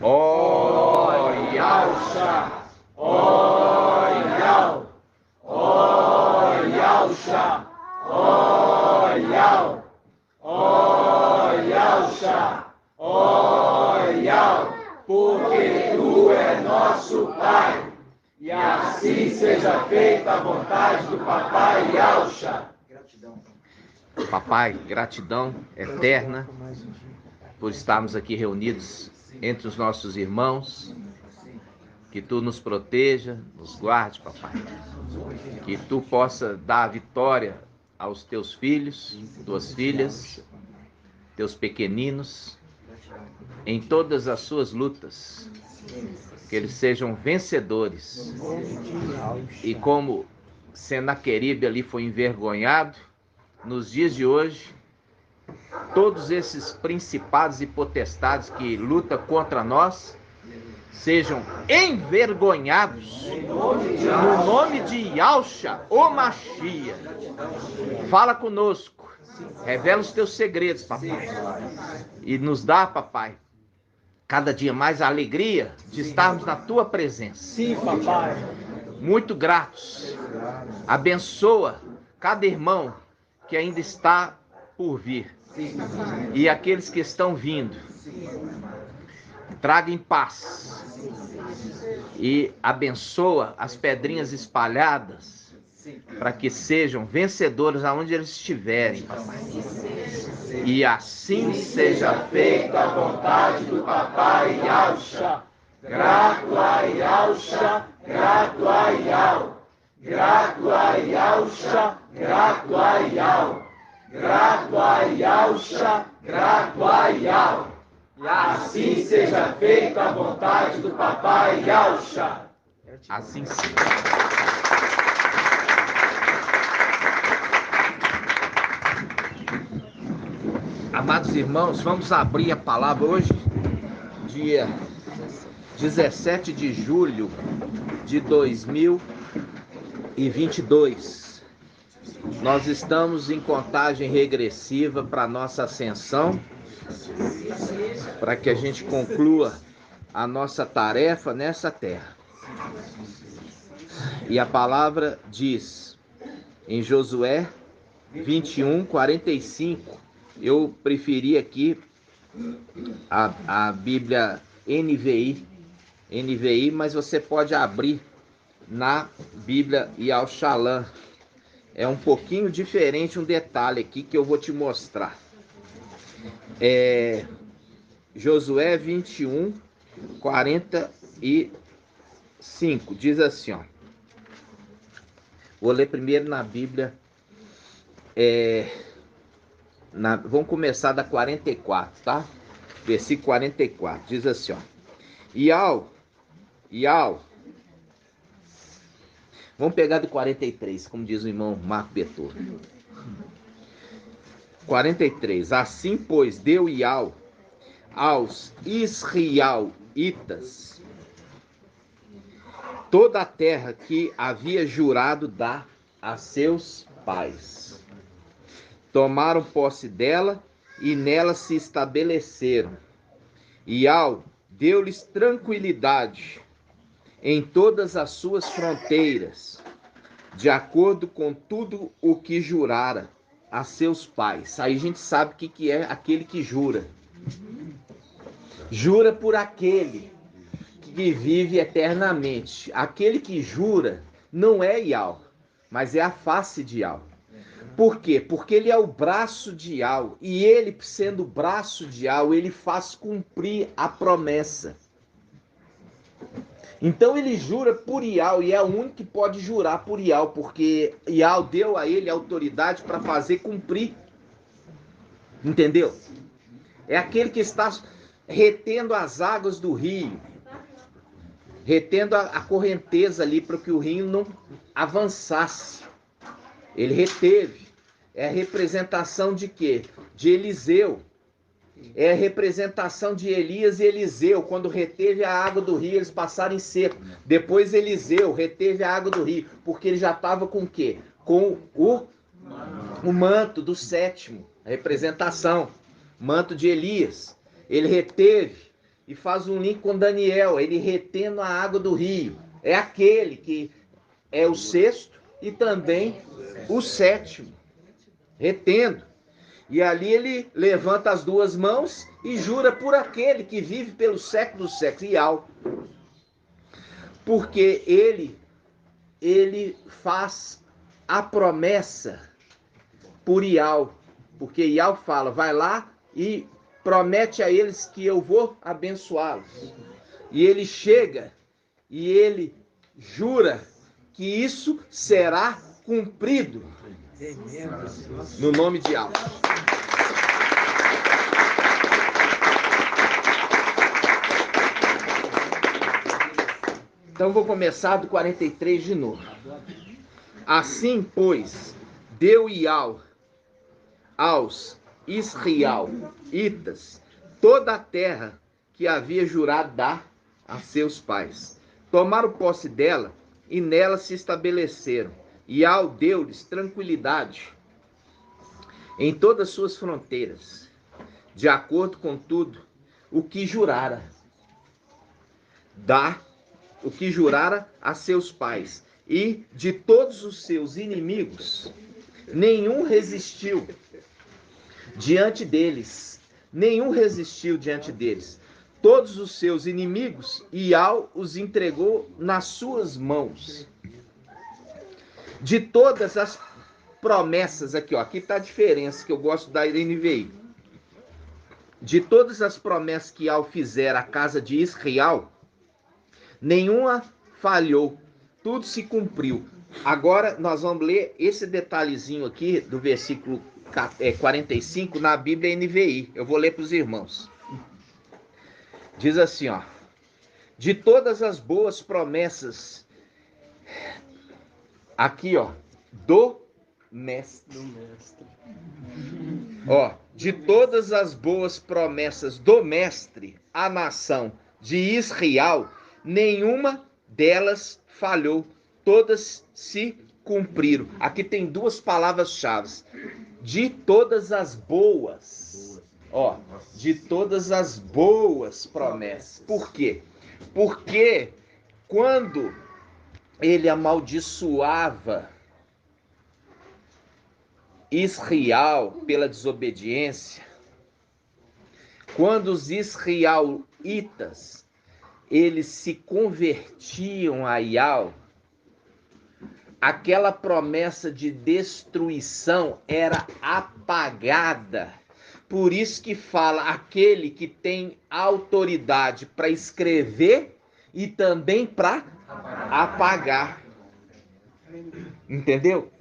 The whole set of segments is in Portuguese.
Ó Yalcha, ó Yal, ó Yalcha, ó Yal, ó Yalcha, ó Yal, porque tu é nosso Pai, e assim seja feita a vontade do Papai Yalcha. Papai, gratidão eterna por estarmos aqui reunidos entre os nossos irmãos. Que tu nos proteja, nos guarde, papai. Que tu possa dar a vitória aos teus filhos, tuas filhas, teus pequeninos, em todas as suas lutas. Que eles sejam vencedores. E como Senaqueribe ali foi envergonhado, nos dias de hoje, todos esses principados e potestades que lutam contra nós, sejam envergonhados no nome de Yalcha, o Mashiach. Fala conosco, revela os teus segredos, papai, e nos dá, papai, cada dia mais a alegria de estarmos na tua presença. Sim, papai. Muito gratos. Abençoa cada irmão que ainda está por vir e aqueles que estão vindo. Traga em paz e abençoa as pedrinhas espalhadas para que sejam vencedores aonde eles estiverem, papai. E assim seja feita a vontade do Papai Yalcha. Grato a Yalcha, grato a Yal, grato a Yalcha, grato a Yal, grato a Yalcha, grato a Yal. E assim seja feita a vontade do Papai Yalcha. Assim seja. Amados irmãos, vamos abrir a palavra hoje, dia 17 de julho de 2022. Nós estamos em contagem regressiva para a nossa ascensão, para que a gente conclua a nossa tarefa nessa terra. E a palavra diz em Josué 21, 45, eu preferi aqui a Bíblia NVI, mas você pode abrir na Bíblia Yalchalan. É um pouquinho diferente, um detalhe aqui que eu vou te mostrar. Josué 21, 45, diz assim, ó. Vou ler primeiro na Bíblia, vamos começar da 44, tá? Versículo 44, diz assim, ó. Yal, vamos pegar do 43, como diz o irmão Marco Beethoven. 43, assim pois deu Yal aos israelitas toda a terra que havia jurado dar a seus pais. Tomaram posse dela e nela se estabeleceram. Yal deu-lhes tranquilidade em todas as suas fronteiras, de acordo com tudo o que jurara a seus pais. Aí a gente sabe o que é aquele que jura. Jura por aquele que vive eternamente. Aquele que jura não é Yal, mas é a face de Yal. Por quê? Porque ele é o braço de Yal. E ele, sendo o braço de Yal, ele faz cumprir a promessa. Então ele jura por Yal, e é o único que pode jurar por Yal, porque Yal deu a ele autoridade para fazer cumprir. Entendeu? É aquele que está retendo as águas do rio, retendo a correnteza ali para que o rio não avançasse. Ele reteve. É a representação de quê? De Eliseu. É a representação de Elias e Eliseu, quando reteve a água do rio, eles passaram em seco. Depois Eliseu reteve a água do rio, porque ele já estava com o quê? Com o manto do sétimo, a representação, manto de Elias. Ele reteve e faz um link com Daniel, ele retendo a água do rio. É aquele que é o sexto e também o sétimo, retendo. E ali ele levanta as duas mãos e jura por aquele que vive pelo século dos séculos, Iau. Porque ele faz a promessa por Iau. Porque Iau fala, vai lá e promete a eles que eu vou abençoá-los. E ele chega e ele jura que isso será cumprido. No nome de Iau. Então vou começar do 43 de novo. Assim, pois, deu Iau aos israelitas toda a terra que havia jurado dar a seus pais. Tomaram posse dela e nela se estabeleceram. Iau deu-lhes tranquilidade em todas as suas fronteiras, de acordo com tudo o que jurara a seus pais. E de todos os seus inimigos, nenhum resistiu diante deles. Todos os seus inimigos, Iau os entregou nas suas mãos. De todas as promessas, aqui está a diferença que eu gosto da NVI. De todas as promessas que Iau fizera à casa de Israel, nenhuma falhou, tudo se cumpriu. Agora nós vamos ler esse detalhezinho aqui do versículo 45 na Bíblia NVI. Eu vou ler para os irmãos. Diz assim, ó: de todas as boas promessas, aqui, ó, do mestre. Ó, de todas as boas promessas do mestre à nação de Israel, nenhuma delas falhou, todas se cumpriram. Aqui tem duas palavras-chave. De todas as boas. Ó, de todas as boas promessas. Por quê? Porque quando ele amaldiçoava Israel pela desobediência, quando os israelitas eles se convertiam a Iau, aquela promessa de destruição era apagada. Por isso que fala aquele que tem autoridade para escrever e também para apagar. Entendeu?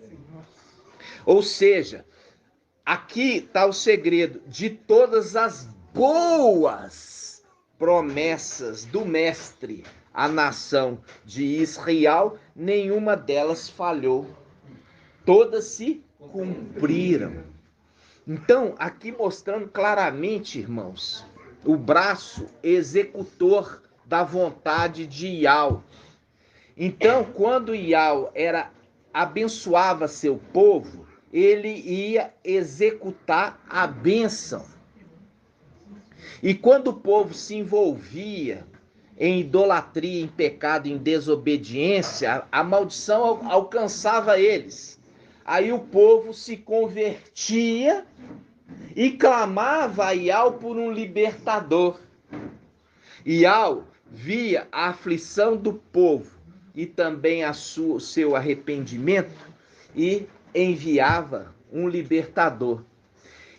Ou seja, aqui está o segredo de todas as boas promessas do mestre à nação de Israel, nenhuma delas falhou. Todas se cumpriram. Então, aqui mostrando claramente, irmãos, o braço executor da vontade de Iau. Então, quando Iau abençoava seu povo, ele ia executar a bênção. E quando o povo se envolvia em idolatria, em pecado, em desobediência, a maldição alcançava eles. Aí o povo se convertia e clamava a Iau por um libertador. Iau via a aflição do povo e também o seu arrependimento e enviava um libertador.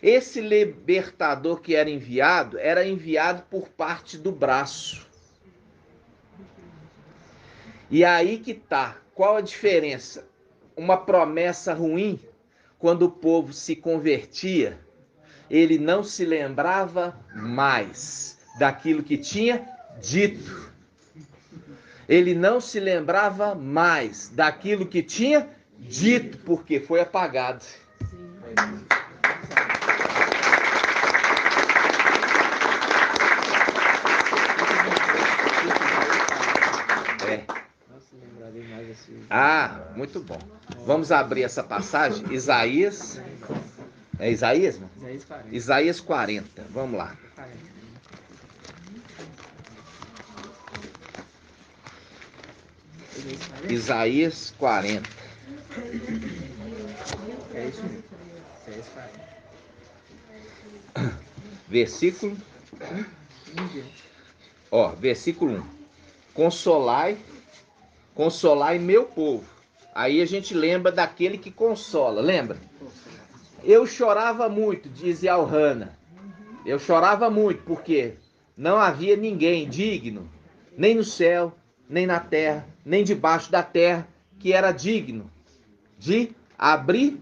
Esse libertador que era enviado por parte do braço. E aí que tá, qual a diferença? Uma promessa ruim, quando o povo se convertia, ele não se lembrava mais daquilo que tinha dito. Ele não se lembrava mais daquilo que tinha dito, porque foi apagado. Ah, muito bom. Vamos abrir essa passagem, Isaías. É Isaías, mano? Isaías 40. Vamos lá. Isaías 40. É isso mesmo. Isaías 40. Versículo. Versículo 1. Consolai meu povo. Aí a gente lembra daquele que consola, lembra? Eu chorava muito, diz Elhana. Eu chorava muito, porque não havia ninguém digno, nem no céu, nem na terra, nem debaixo da terra, que era digno de abrir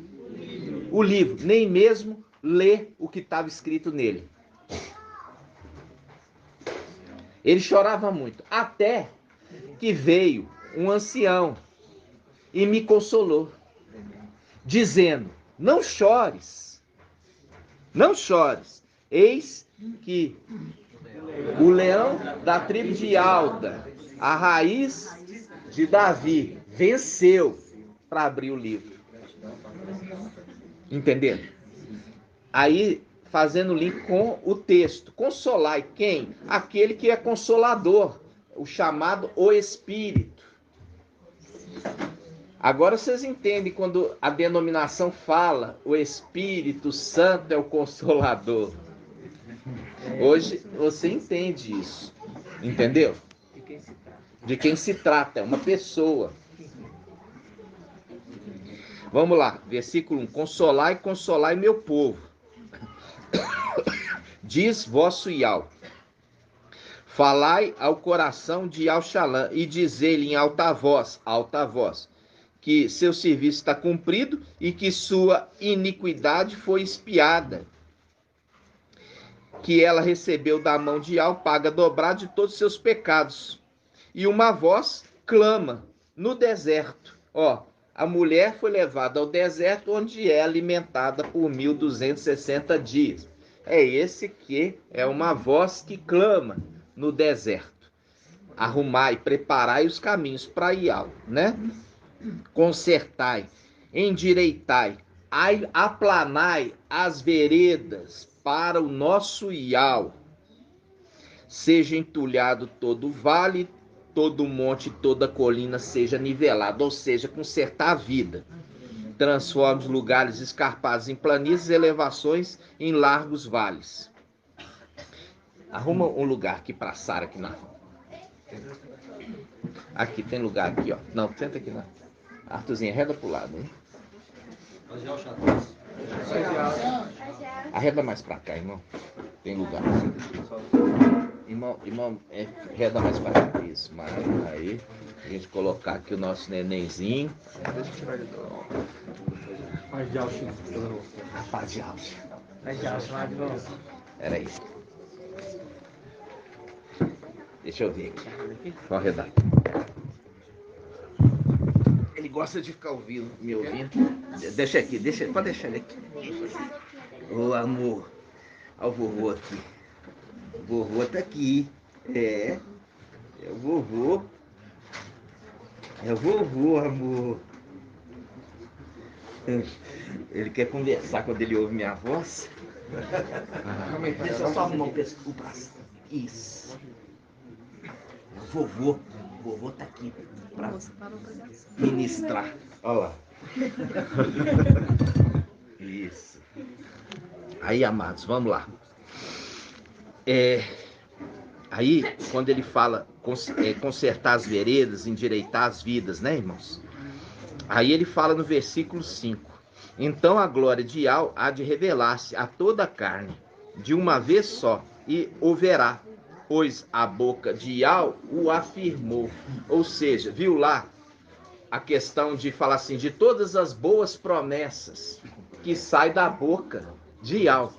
o livro, nem mesmo ler o que estava escrito nele. Ele chorava muito, até que veio um ancião e me consolou, dizendo: não chores, não chores, eis que o leão da tribo de Alda, a raiz de Davi, venceu para abrir o livro. Entendendo? Aí, fazendo link com o texto. Consolai quem? Aquele que é consolador, o chamado o Espírito. Agora vocês entendem quando a denominação fala o Espírito Santo é o Consolador. Hoje você entende isso. Entendeu? De quem se trata. É uma pessoa. Vamos lá. Versículo 1. Consolai, consolai meu povo. Diz vosso Iau. Falai ao coração de Al-Shalã e dizei-lhe em alta voz, que seu serviço está cumprido e que sua iniquidade foi expiada, que ela recebeu da mão de Al paga dobrada de todos os seus pecados. E uma voz clama no deserto. A mulher foi levada ao deserto, onde é alimentada por 1260 dias. É esse que é uma voz que clama no deserto. Arrumai, preparai os caminhos para Ial, né? Consertai, endireitai, aplanai as veredas para o nosso Ial. Seja entulhado todo o vale, todo monte, toda colina seja nivelado, ou seja, consertar a vida. Transforme os lugares escarpados em planícies e elevações em largos vales. Arruma um lugar aqui para Sara aqui na. Aqui, tem lugar aqui, ó. Não, senta aqui na. Arthurzinho, arreda pro lado, hein? Arreda mais pra cá, irmão. Tem lugar. Irmão, arreda mais pra cá. Isso, mas aí, a gente colocar aqui o nosso nenenzinho. Deixa eu tirar ele do. Paz de alça. Paz de alça. Paz de alça, lá de novo. Peraí. Deixa eu ver aqui. Vou arredar. Ele gosta de ficar ouvindo, me ouvindo. Deixa aqui, pode deixar ele aqui. Ô amor, olha o vovô aqui. O vovô tá aqui. É o vovô. É o vovô, amor. Ele quer conversar quando ele ouve minha voz. Deixa eu só arrumar o braço. Isso. O vovô tá aqui para ministrar. Olha lá. Isso. Aí, amados, vamos lá. Aí, quando ele fala consertar as veredas, endireitar as vidas, né, irmãos? Aí ele fala no versículo 5. Então a glória de Ial há de revelar-se a toda a carne, de uma vez só, e o verá, pois a boca de Ial o afirmou. Ou seja, viu lá a questão de falar assim, de todas as boas promessas que saem da boca de Ial,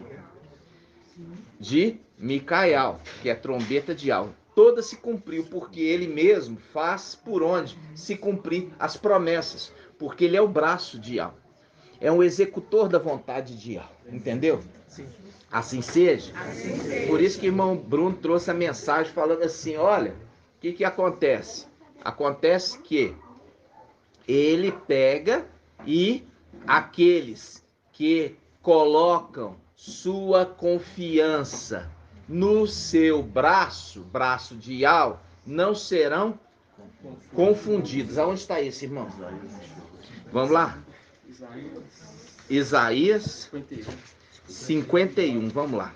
de Micael, que é trombeta de Ial. Toda se cumpriu, porque ele mesmo faz por onde se cumprir as promessas, porque ele é o braço de Ial. É um executor da vontade de Ial, entendeu? Sim. Assim seja. Por isso que o irmão Bruno trouxe a mensagem falando assim, olha, o que acontece? Acontece que ele pega e aqueles que colocam sua confiança no seu braço de Ial, não serão confundidos. Aonde está esse, irmão? Vamos lá. Isaías 51. Vamos lá.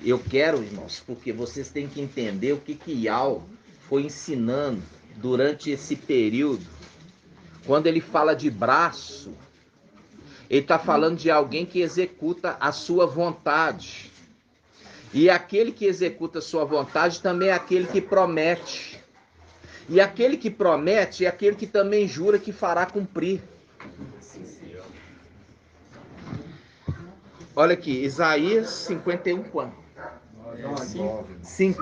Eu quero, irmãos, porque vocês têm que entender o que Yao foi ensinando durante esse período. Quando ele fala de braço, ele está falando de alguém que executa a sua vontade. E aquele que executa a sua vontade também é aquele que promete. E aquele que promete é aquele que também jura que fará cumprir. Olha aqui, Isaías 51, quanto? 5.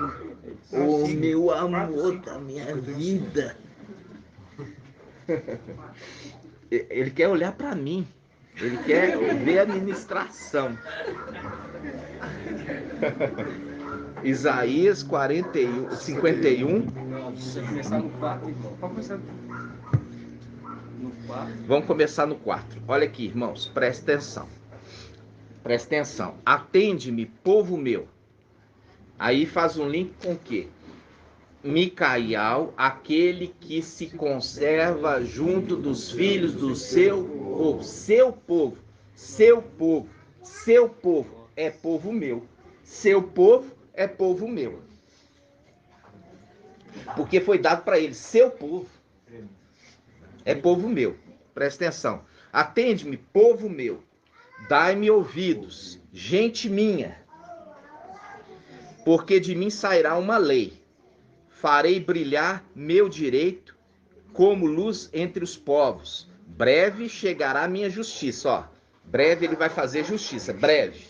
O meu amor da minha vida. Ele quer olhar para mim. Ele quer ver a ministração. Isaías 51. Vamos começar no 4. Olha aqui, irmãos, presta atenção. Presta atenção. Atende-me, povo meu. Aí faz um link com o quê? Micaial, aquele que se conserva junto dos filhos do seu povo. Seu povo, seu povo, seu povo é povo meu. Seu povo é povo meu. Porque foi dado para ele, seu povo é povo meu. Presta atenção. Atende-me, povo meu. Dai-me ouvidos, gente minha. Porque de mim sairá uma lei. Farei brilhar meu direito como luz entre os povos. Breve chegará a minha justiça. Ó, breve ele vai fazer justiça. Breve.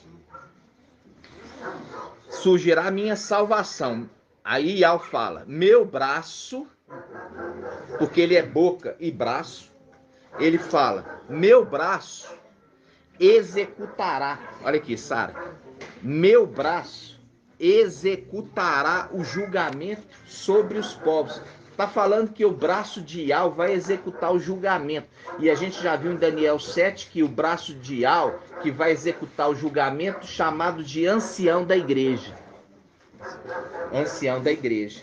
Surgirá a minha salvação. Aí Yao fala, meu braço, porque ele é boca e braço. Ele fala, meu braço executará. Olha aqui, Sara. Meu braço executará o julgamento sobre os povos. Está falando que o braço de Yao vai executar o julgamento. E a gente já viu em Daniel 7 que o braço de Yao que vai executar o julgamento, chamado de ancião da igreja. Ancião da igreja.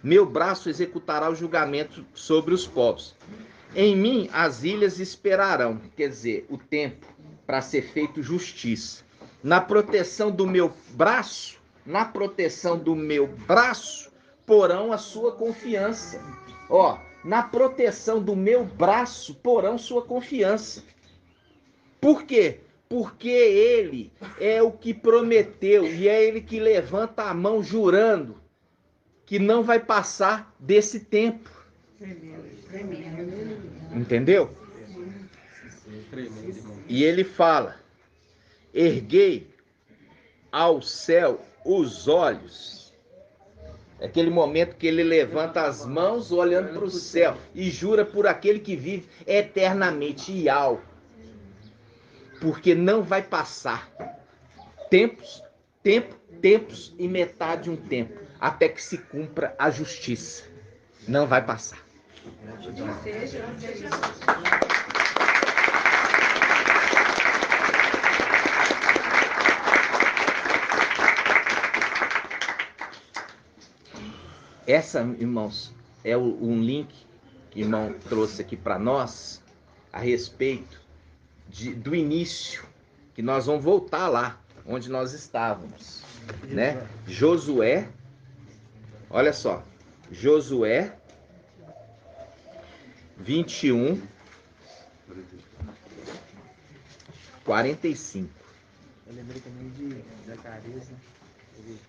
Meu braço executará o julgamento sobre os povos. Em mim as ilhas esperarão, quer dizer, o tempo para ser feito justiça. Na proteção do meu braço, porão a sua confiança. Ó, na proteção do meu braço, porão sua confiança. Por quê? Porque ele é o que prometeu e é ele que levanta a mão jurando que não vai passar desse tempo. Entendeu? E ele fala, erguei ao céu os olhos. É aquele momento que ele levanta as mãos olhando para o céu e jura por aquele que vive eternamente, Yao. Porque não vai passar tempos e metade de um tempo, até que se cumpra a justiça. Não vai passar. Essa, irmãos, é um link que o irmão trouxe aqui para nós a respeito do início, que nós vamos voltar lá onde nós estávamos, né? Josué, olha só, Josué 21, 45. Eu lembrei também de Zacarias, né? Ele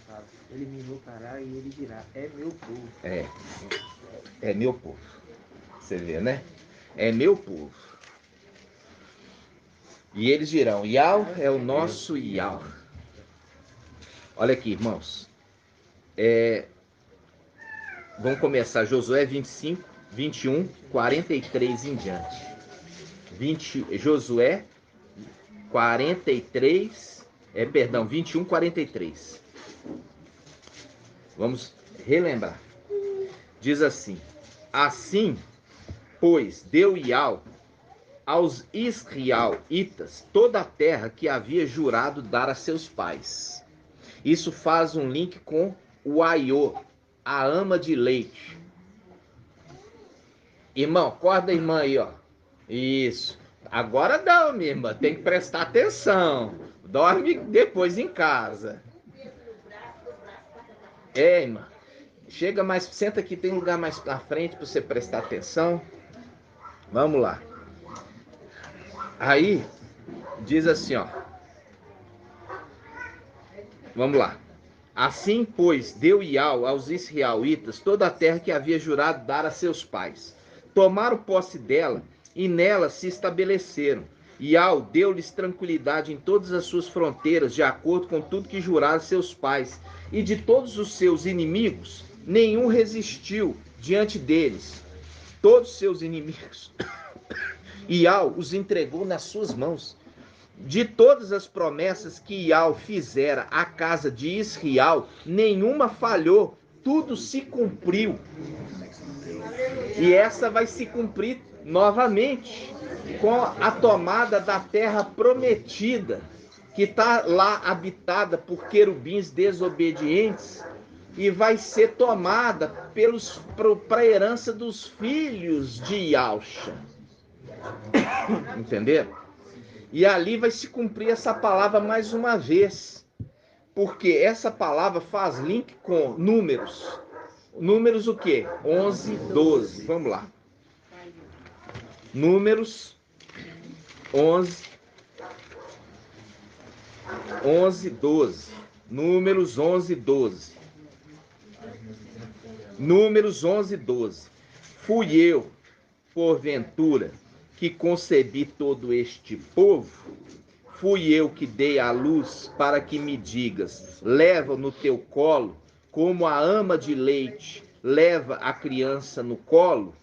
fala, ele me invocará e ele dirá, é meu povo. É meu povo. Você vê, né? É meu povo. E eles dirão, Yao é o nosso Yao. Olha aqui, irmãos. Vamos começar Josué 25, 21, 43 em diante. Josué 21, 43. Vamos relembrar. Diz assim, assim, pois, deu Yao aos israelitas toda a terra que havia jurado dar a seus pais. Isso faz um link com o aiô, a ama de leite. Irmão, acorda a irmã aí, ó. Isso. Agora não, minha irmã, tem que prestar atenção. Dorme depois em casa. Irmã. Chega mais, senta aqui, tem lugar mais pra frente para você prestar atenção. Vamos lá. Aí, diz assim, ó. Vamos lá. Assim, pois, deu Iau aos israelitas toda a terra que havia jurado dar a seus pais. Tomaram posse dela e nela se estabeleceram. Iau deu-lhes tranquilidade em todas as suas fronteiras, de acordo com tudo que juraram seus pais. E de todos os seus inimigos, nenhum resistiu diante deles. Todos os seus inimigos, Iau os entregou nas suas mãos. De todas as promessas que Iau fizera à casa de Israel, nenhuma falhou, tudo se cumpriu. E essa vai se cumprir novamente com a tomada da terra prometida, que está lá habitada por querubins desobedientes, e vai ser tomada para a herança dos filhos de Iauxa. Entenderam? E ali vai se cumprir essa palavra mais uma vez, porque essa palavra faz link com Números. Números o quê? 11, 12. Vamos lá. Números 11, 12. Números 11, 12. Números 11, 12. Fui eu, porventura, que concebi todo este povo? Fui eu que dei a luz para que me digas, leva no teu colo, como a ama de leite leva a criança no colo?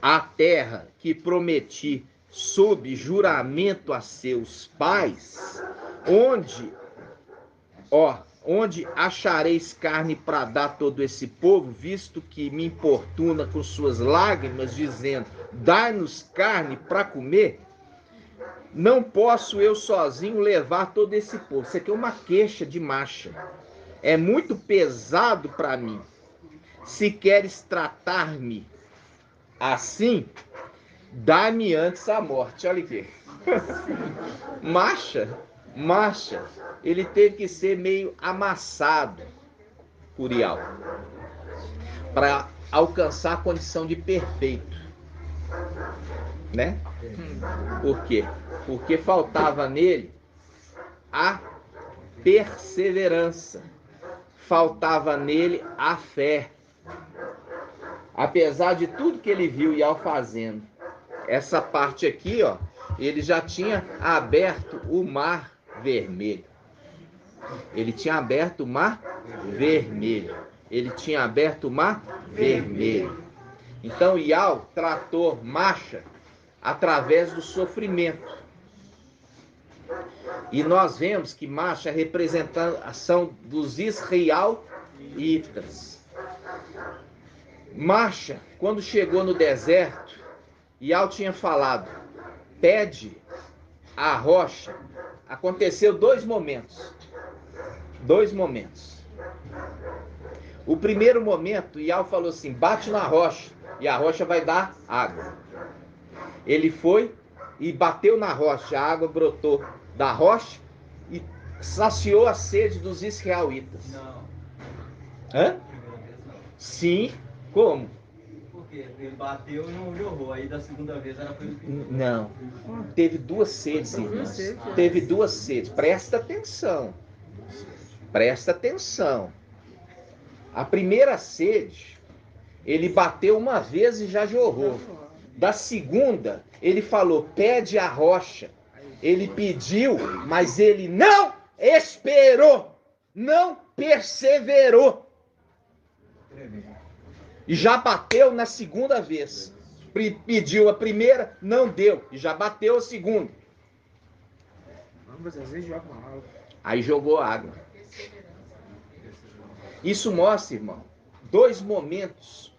A terra que prometi sob juramento a seus pais, onde achareis carne para dar todo esse povo, visto que me importuna com suas lágrimas, dizendo, dai-nos carne para comer? Não posso eu sozinho levar todo esse povo. Isso aqui é uma queixa de Macha. É muito pesado para mim. Se queres tratar-me assim, dá-me antes a morte. Olha aqui. Macha, ele teve que ser meio amassado por Iau para alcançar a condição de perfeito, né? Por quê? Porque faltava nele a perseverança, faltava nele a fé. Apesar de tudo que ele viu Iau fazendo, essa parte aqui, ó, ele já tinha aberto o mar vermelho. Ele tinha aberto o mar vermelho. Ele tinha aberto o mar vermelho. Então Iau tratou Macha através do sofrimento. E nós vemos que Macha é a representação dos israelitas. Macha, quando chegou no deserto, Iau tinha falado, pede a rocha. Aconteceu dois momentos. O primeiro momento, Iau falou assim, bate na rocha, e a rocha vai dar água. Ele foi e bateu na rocha, a água brotou da rocha e saciou a sede dos israelitas. Não. Hã? Sim. Como? Porque ele bateu e não jorrou. Aí da segunda vez ela foi... Não. Teve duas sedes, irmãos. Teve duas sedes. Presta atenção. A primeira sede, ele bateu uma vez e já jorrou. Da segunda, ele falou, pede a rocha. Ele pediu, mas ele não esperou. Não perseverou. E já bateu na segunda vez. Pediu a primeira, não deu. E já bateu a segunda. Ambas às vezes jogam água. Aí jogou água. Isso mostra, irmão, dois momentos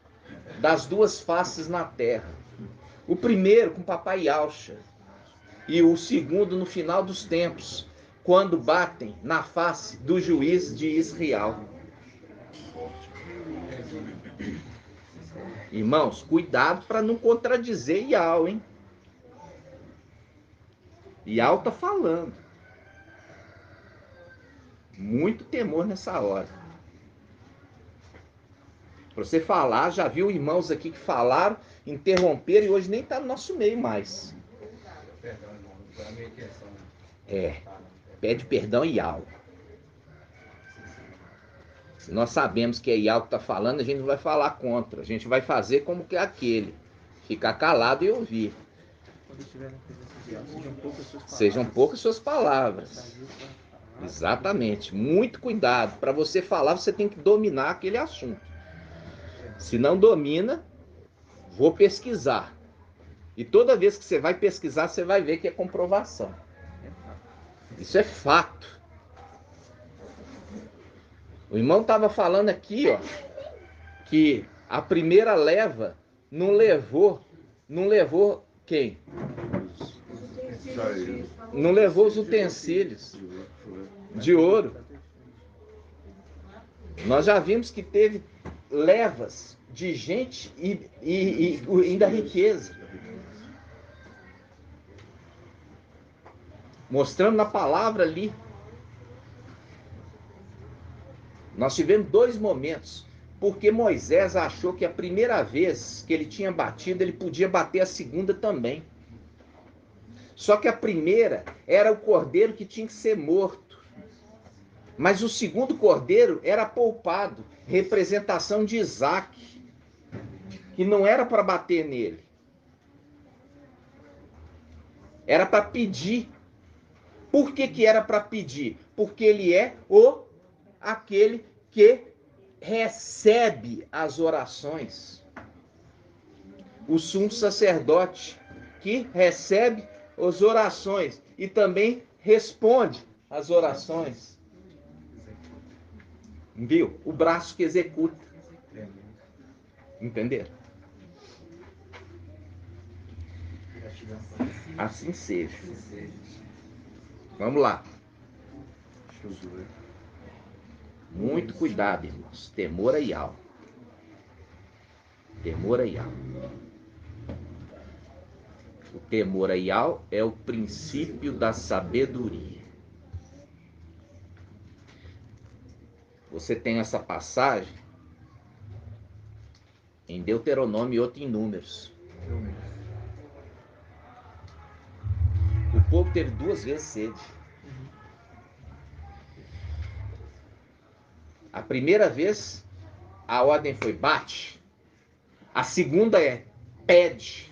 das duas faces na terra. O primeiro com papai Iauxa. E o segundo no final dos tempos. quando batem na face do juiz de Israel. Irmãos, cuidado para não contradizer Iau, hein? Iau está falando. Muito temor nessa hora. Para você falar, já viu irmãos aqui que falaram, interromperam e hoje nem está no nosso meio mais. Pede perdão Iau. Se nós sabemos que é Iau que está falando, a gente não vai falar contra. A gente vai fazer como que é aquele. Ficar calado e ouvir. Quando estiver na presença de Deus, sejam poucas suas palavras. Sejam poucas suas palavras. Exatamente. Muito cuidado. Para você falar, você tem que dominar aquele assunto. Se não domina, vou pesquisar. E toda vez que você vai pesquisar, você vai ver que é comprovação. Isso é fato. O irmão estava falando aqui, ó, que a primeira leva não levou quem? Não levou os utensílios de ouro. Nós já vimos que teve levas de gente e ainda riqueza. Mostrando na palavra ali. Nós tivemos 2 momentos. Porque Moisés achou que a primeira vez que ele tinha batido, ele podia bater a segunda também. Só que a primeira era o cordeiro que tinha que ser morto. Mas o segundo cordeiro era poupado, representação de Isaac, que não era para bater nele. Era para pedir. Por que era para pedir? Porque ele é aquele que recebe as orações. O sumo sacerdote que recebe as orações e também responde as orações. Viu? O braço que executa. Entenderam? Assim seja. Vamos lá. Muito cuidado, irmãos. Temor a Iau. Temor a Iau. O temor a Iau é o princípio da sabedoria. Você tem essa passagem em Deuteronômio e outra em Números. O povo teve 2 vezes sede. A primeira vez, a ordem foi bate. A segunda é pede.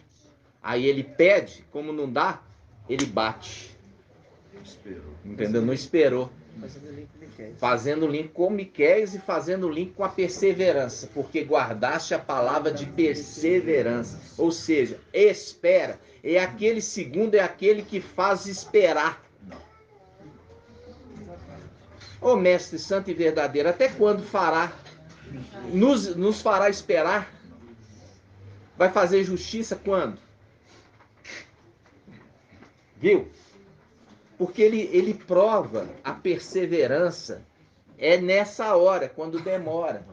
Aí ele pede, como não dá, ele bate. Entendeu? Não esperou. Fazendo link com Miqueias e fazendo link com a perseverança. Porque guardaste a palavra de perseverança. Ou seja, espera. É aquele segundo, é aquele que faz esperar. Ô mestre santo e verdadeiro, até quando fará? Nos fará esperar? Vai fazer justiça quando? Viu? Porque ele prova a perseverança. É nessa hora, quando demora.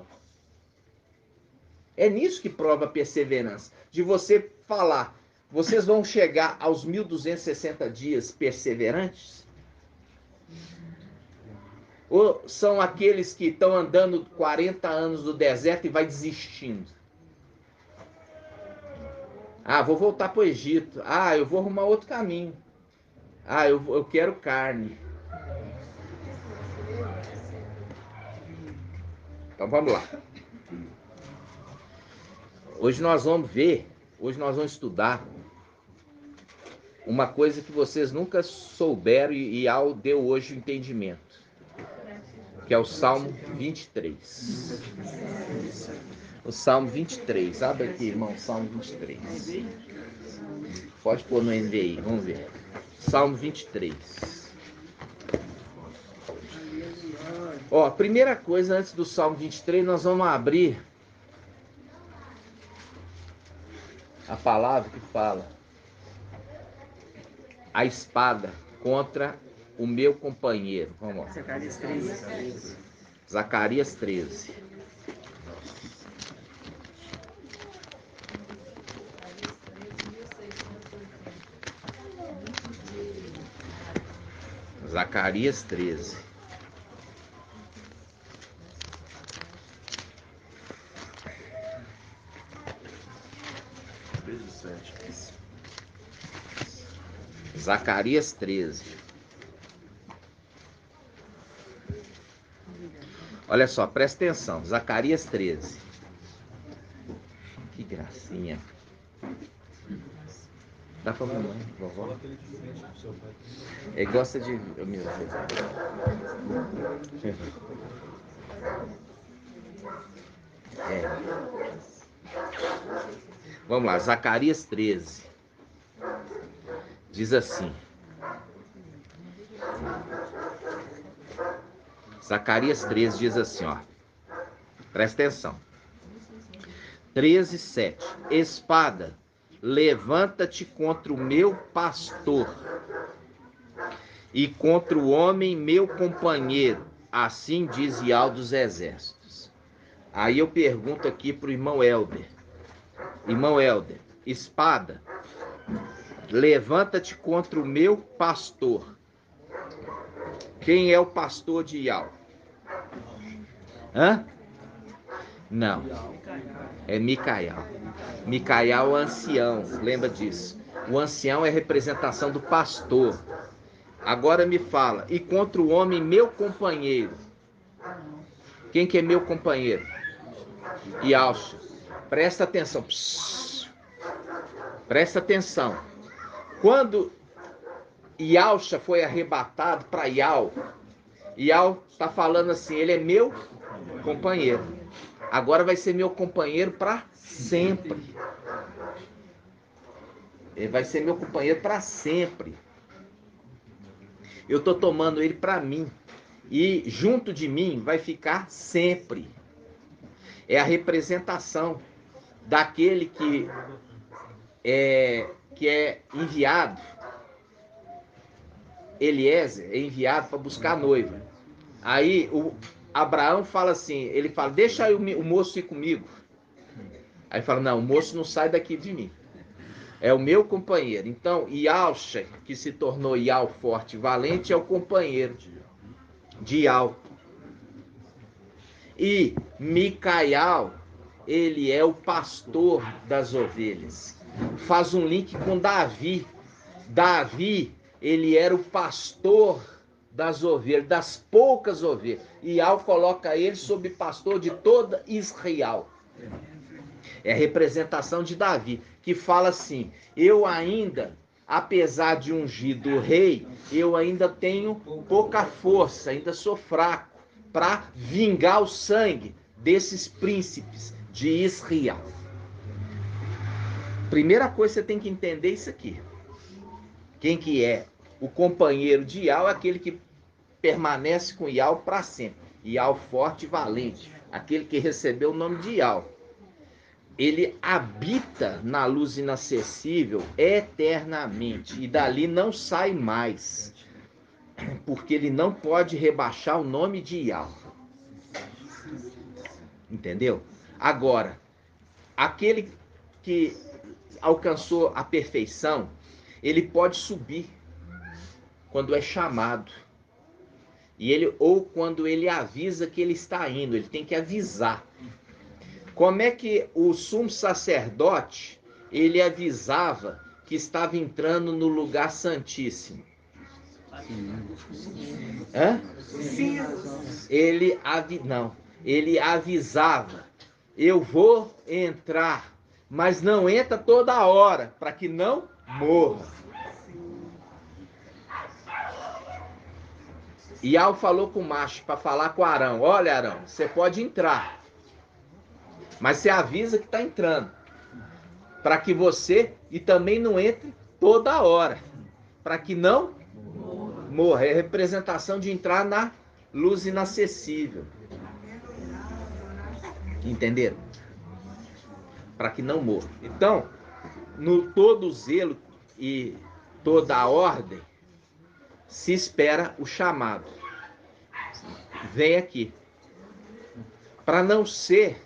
É nisso que prova a perseverança. De você falar, vocês vão chegar aos 1260 dias perseverantes? Ou são aqueles que estão andando 40 anos no deserto e vai desistindo? Ah, vou voltar para o Egito. Ah, eu vou arrumar outro caminho. Ah, eu quero carne. Então vamos lá. Hoje nós vamos estudar uma coisa que vocês nunca souberam e Al deu hoje o entendimento. Que é o Salmo 23. O Salmo 23. Abre aqui, irmão, Salmo 23. Pode pôr no NVI, vamos ver. Salmo 23. Ó, primeira coisa, antes do Salmo 23, nós vamos abrir a palavra que fala a espada contra o meu companheiro. Vamos lá. Zacarias 13. Zacarias 13. Zacarias 13. Zacarias 13. Olha só, presta atenção. Zacarias 13. Que gracinha. Dá pra mamãe, vovó? Ele gosta de... Vamos lá, Zacarias 13. Diz assim. Zacarias 13 diz assim, ó. Presta atenção. 13:7. Espada, levanta-te contra o meu pastor e contra o homem meu companheiro. Assim diz Yahweh dos exércitos. Aí eu pergunto aqui pro irmão Helder. Irmão Helder, espada, levanta-te contra o meu pastor. Quem é o pastor de Yahweh? Hã? Não. É Micael. Micael é o ancião, lembra disso. O ancião é a representação do pastor. Agora me fala, e contra o homem meu companheiro. Quem que é meu companheiro? Yalcha. Presta atenção. Psss. Presta atenção. Quando Yalcha foi arrebatado para Yal está falando assim, ele é meu companheiro. Agora vai ser meu companheiro para sempre. Ele vai ser meu companheiro para sempre. Eu estou tomando ele para mim. E junto de mim vai ficar sempre. É a representação daquele que é enviado. Eliezer é enviado para buscar a noiva. Aí o Abraão fala assim, ele fala, deixa aí o moço ir comigo. Aí fala, não, o moço não sai daqui de mim. É o meu companheiro. Então, Yalcha, que se tornou Yal forte e valente, é o companheiro de Yal. E Micael, ele é o pastor das ovelhas. Faz um link com Davi. Davi, ele era o pastor das ovelhas, das poucas ovelhas. E Yal coloca ele sob pastor de toda Israel. É a representação de Davi, que fala assim, eu ainda, apesar de ungido rei, eu ainda tenho pouca força, ainda sou fraco para vingar o sangue desses príncipes de Israel. Primeira coisa, você tem que entender isso aqui. Quem que é o companheiro de Yal é aquele que permanece com Yal para sempre. Yal forte e valente, aquele que recebeu o nome de Yal. Ele habita na luz inacessível eternamente e dali não sai mais, porque ele não pode rebaixar o nome de Yahweh. Entendeu? Agora, aquele que alcançou a perfeição, ele pode subir quando é chamado. Ou quando ele avisa que ele está indo, ele tem que avisar. Como é que o sumo sacerdote, ele avisava que estava entrando no lugar santíssimo? Hã? Ele avisava, eu vou entrar, mas não entra toda hora, para que não morra. Yahweh falou com o macho, para falar com Arão, olha Arão, você pode entrar, mas você avisa que está entrando, para que você, e também não entre toda hora, para que não morra. É a representação de entrar na luz inacessível. Entenderam? Para que não morra. Então, no todo zelo e toda a ordem, se espera o chamado. Vem aqui. Para não ser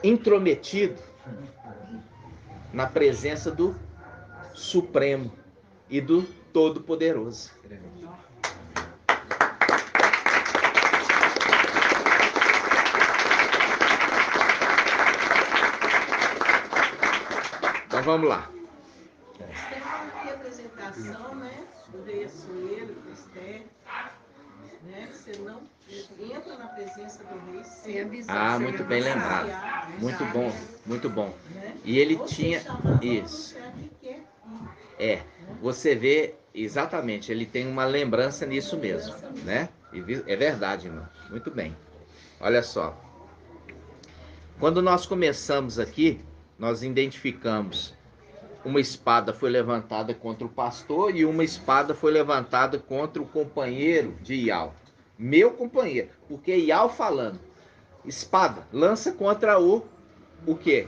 intrometido na presença do Supremo e do Todo-Poderoso. Então vamos lá. Tem uma representação, né? Do rei Assuero, do Esther, né? Você não entra na presença do rei sem avisar. Ah, muito bem lembrado. Muito bom, muito bom. E ele tinha isso. É, você vê exatamente, ele tem uma lembrança nisso mesmo, né? É verdade, irmão. Muito bem. Olha só. Quando nós começamos aqui, nós identificamos uma espada foi levantada contra o pastor e uma espada foi levantada contra o companheiro de Ial. Meu companheiro, porque Ial falando, espada, lança contra o quê?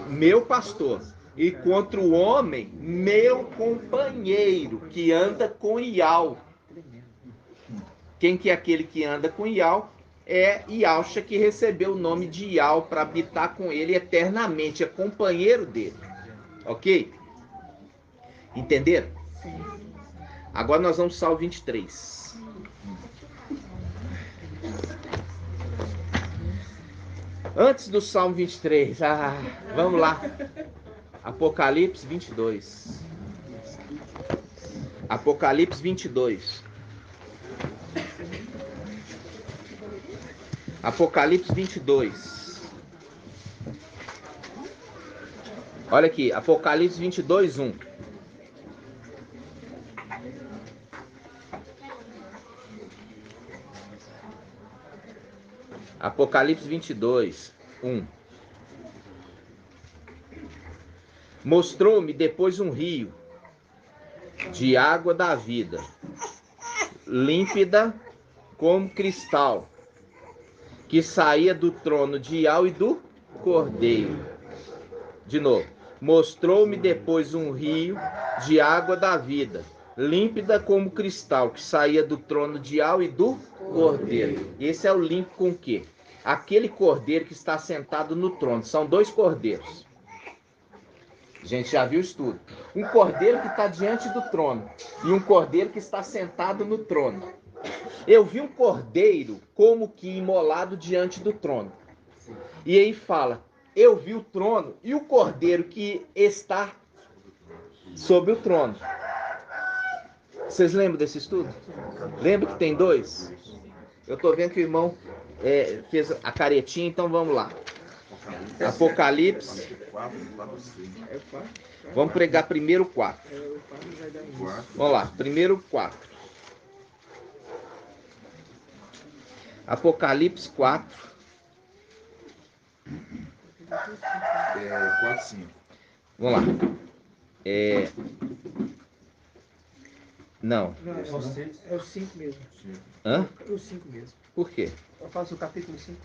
Meu pastor. E contra o homem, meu companheiro, que anda com Ial. Quem que é aquele que anda com Ial? É Ialcha, que recebeu o nome de Ial para habitar com ele eternamente, é companheiro dele. Ok? Entenderam? Agora nós vamos ao Salmo 23. Antes do Salmo 23, vamos lá. Apocalipse 22. Apocalipse 22. Apocalipse 22. Olha aqui, Apocalipse 22, 1. Apocalipse 22, 1. Mostrou-me depois um rio de água da vida, límpida como cristal, que saía do trono de Ial e do Cordeiro. De novo. Mostrou-me depois um rio de água da vida, límpida como cristal, que saía do trono de Ial e do Cordeiro. Esse é o link com o quê? Aquele cordeiro que está sentado no trono. São dois cordeiros. A gente já viu isso tudo. Um cordeiro que está diante do trono e um cordeiro que está sentado no trono. Eu vi um cordeiro como que imolado diante do trono. E aí fala, eu vi o trono e o cordeiro que está sobre o trono. Vocês lembram desse estudo? Lembra que tem dois? Eu estou vendo que o irmão fez a caretinha, então vamos lá. Apocalipse. Vamos pregar primeiro 4. Vamos lá, primeiro 4. Apocalipse 4. 4, 5. Vamos lá. Não. Não, é o 5 mesmo. Hã? É o 5 mesmo. Por quê? Eu faço o capítulo 5.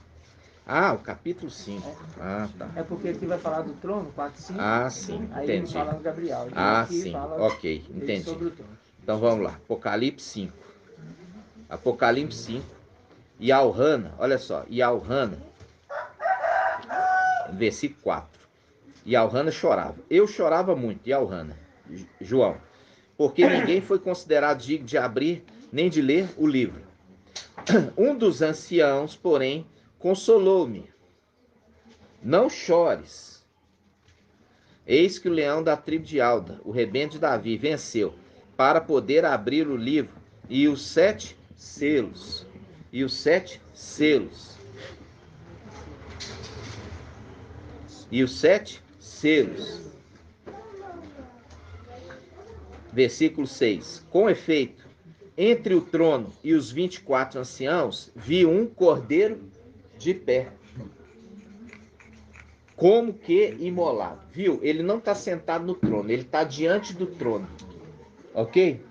Ah, o capítulo 5. Ah, tá. É porque aqui vai falar do trono, 4, 5. Ah, sim, Aí ele entendi. fala do Gabriel. E Ah, aqui sim, fala ok, dele entendi. sobre o trono. Então vamos lá, Apocalipse 5. Apocalipse 5. E Alhana, olha só, e Alhana, versículo 4. E Alhana chorava. Eu chorava muito, e Alhana, João, porque ninguém foi considerado digno de abrir nem de ler o livro. Um dos anciãos, porém, consolou-me. Não chores. Eis que o leão da tribo de Alda, o rebento de Davi, venceu para poder abrir o livro e os 7 selos. E os 7 selos. E os 7 selos. Versículo 6. Com efeito, entre o trono e os 24 anciãos, vi um cordeiro de pé, como que imolado. Viu? Ele não está sentado no trono, ele está diante do trono. Ok?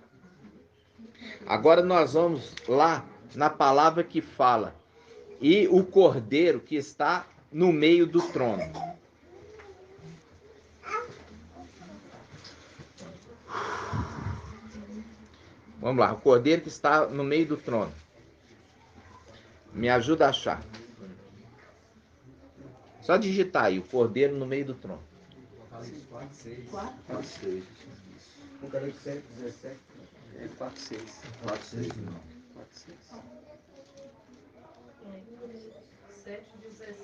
Agora nós vamos lá na palavra que fala. E o cordeiro que está no meio do trono. Vamos lá, o cordeiro que está no meio do trono. Me ajuda a achar. Só digitar aí, o cordeiro no meio do trono. Apocalipse 4, 6. 4, 6. Apocalipse 7, 17. É 4, 6. 4, 6, não. 4, 6. 7, 17.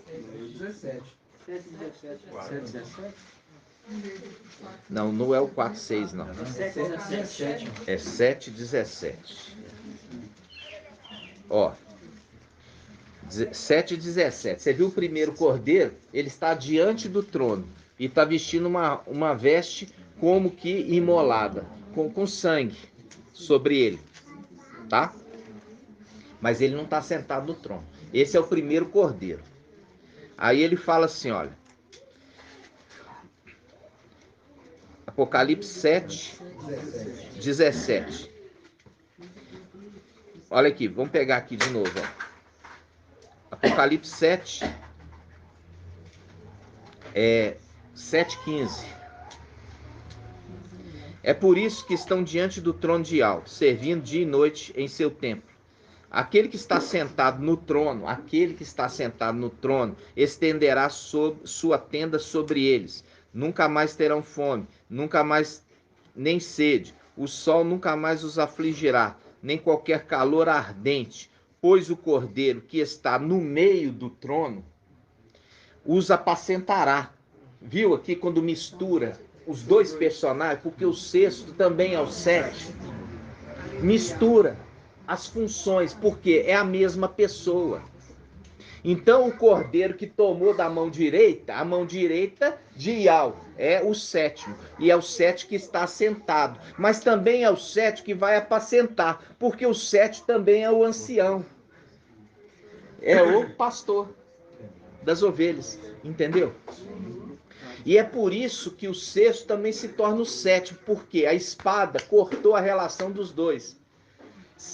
17. 7, 17. 7, 17. Não, não é o 4,6 não. 7, 17. É 7,17. Ó. 7,17. Você viu o primeiro cordeiro? Ele está diante do trono. E está vestindo uma veste como que imolada. Com sangue sobre ele. Tá? Mas ele não está sentado no trono. Esse é o primeiro cordeiro. Aí ele fala assim, olha. Apocalipse 7, 17. Olha aqui, vamos pegar aqui de novo. Ó. Apocalipse 7, 7,15. É por isso que estão diante do trono de Yahweh, servindo dia e noite em seu templo. Aquele que está sentado no trono, estenderá sua tenda sobre eles. Nunca mais terão fome, nunca mais nem sede. O sol nunca mais os afligirá, nem qualquer calor ardente, pois o cordeiro que está no meio do trono os apacentará. Viu aqui quando mistura os dois personagens, porque o sexto também é o sétimo. Mistura as funções, porque é a mesma pessoa. Então o cordeiro que tomou da mão direita, a mão direita de Yahweh, é o sétimo. E é o sétimo que está sentado. Mas também é o sétimo que vai apacentar, porque o sétimo também é o ancião. É o pastor das ovelhas, entendeu? E é por isso que o sexto também se torna o sétimo, porque a espada cortou a relação dos dois.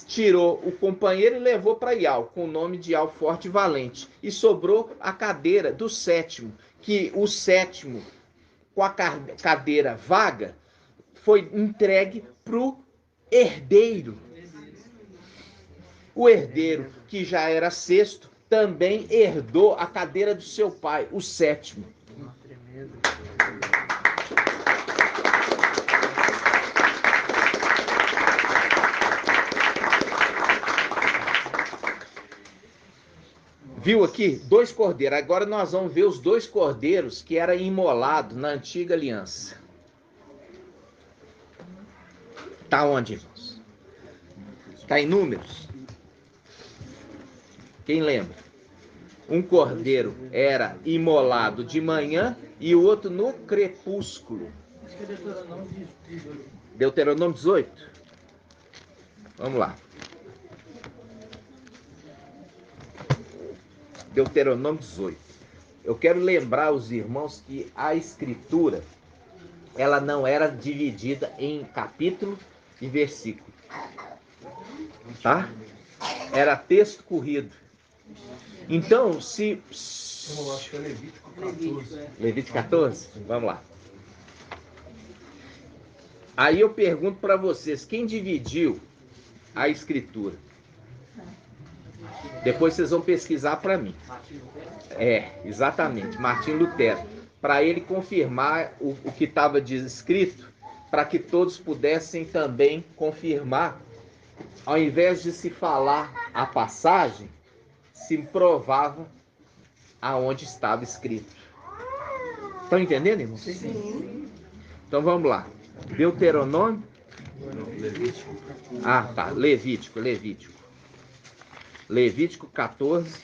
Tirou o companheiro e levou para Yahweh, com o nome de Yahweh forte e valente. E sobrou a cadeira do sétimo, que o sétimo, com a cadeira vaga, foi entregue para o herdeiro. O herdeiro, que já era sexto, também herdou a cadeira do seu pai, o sétimo. Viu aqui? 2 cordeiros. Agora nós vamos ver os 2 cordeiros que eram imolados na antiga aliança. Está onde, irmãos? Está em Números. Quem lembra? Um cordeiro era imolado de manhã e o outro no crepúsculo. Acho que é Deuteronômio 18. Deuteronômio 18? Vamos lá. Deuteronômio 18. Eu quero lembrar os irmãos que a escritura, ela não era dividida em capítulo e versículo. Tá? Era texto corrido. Então, se... Eu acho que é Levítico 14. Levítico 14? Vamos lá. Aí eu pergunto para vocês, quem dividiu a escritura? Depois vocês vão pesquisar para mim. Exatamente, Martim Lutero. Para ele confirmar o que estava escrito, para que todos pudessem também confirmar. Ao invés de se falar a passagem, se provava aonde estava escrito. Estão entendendo, irmão? Sim. Então vamos lá. Deuteronômio. Levítico. Ah, tá. Levítico. Levítico 14.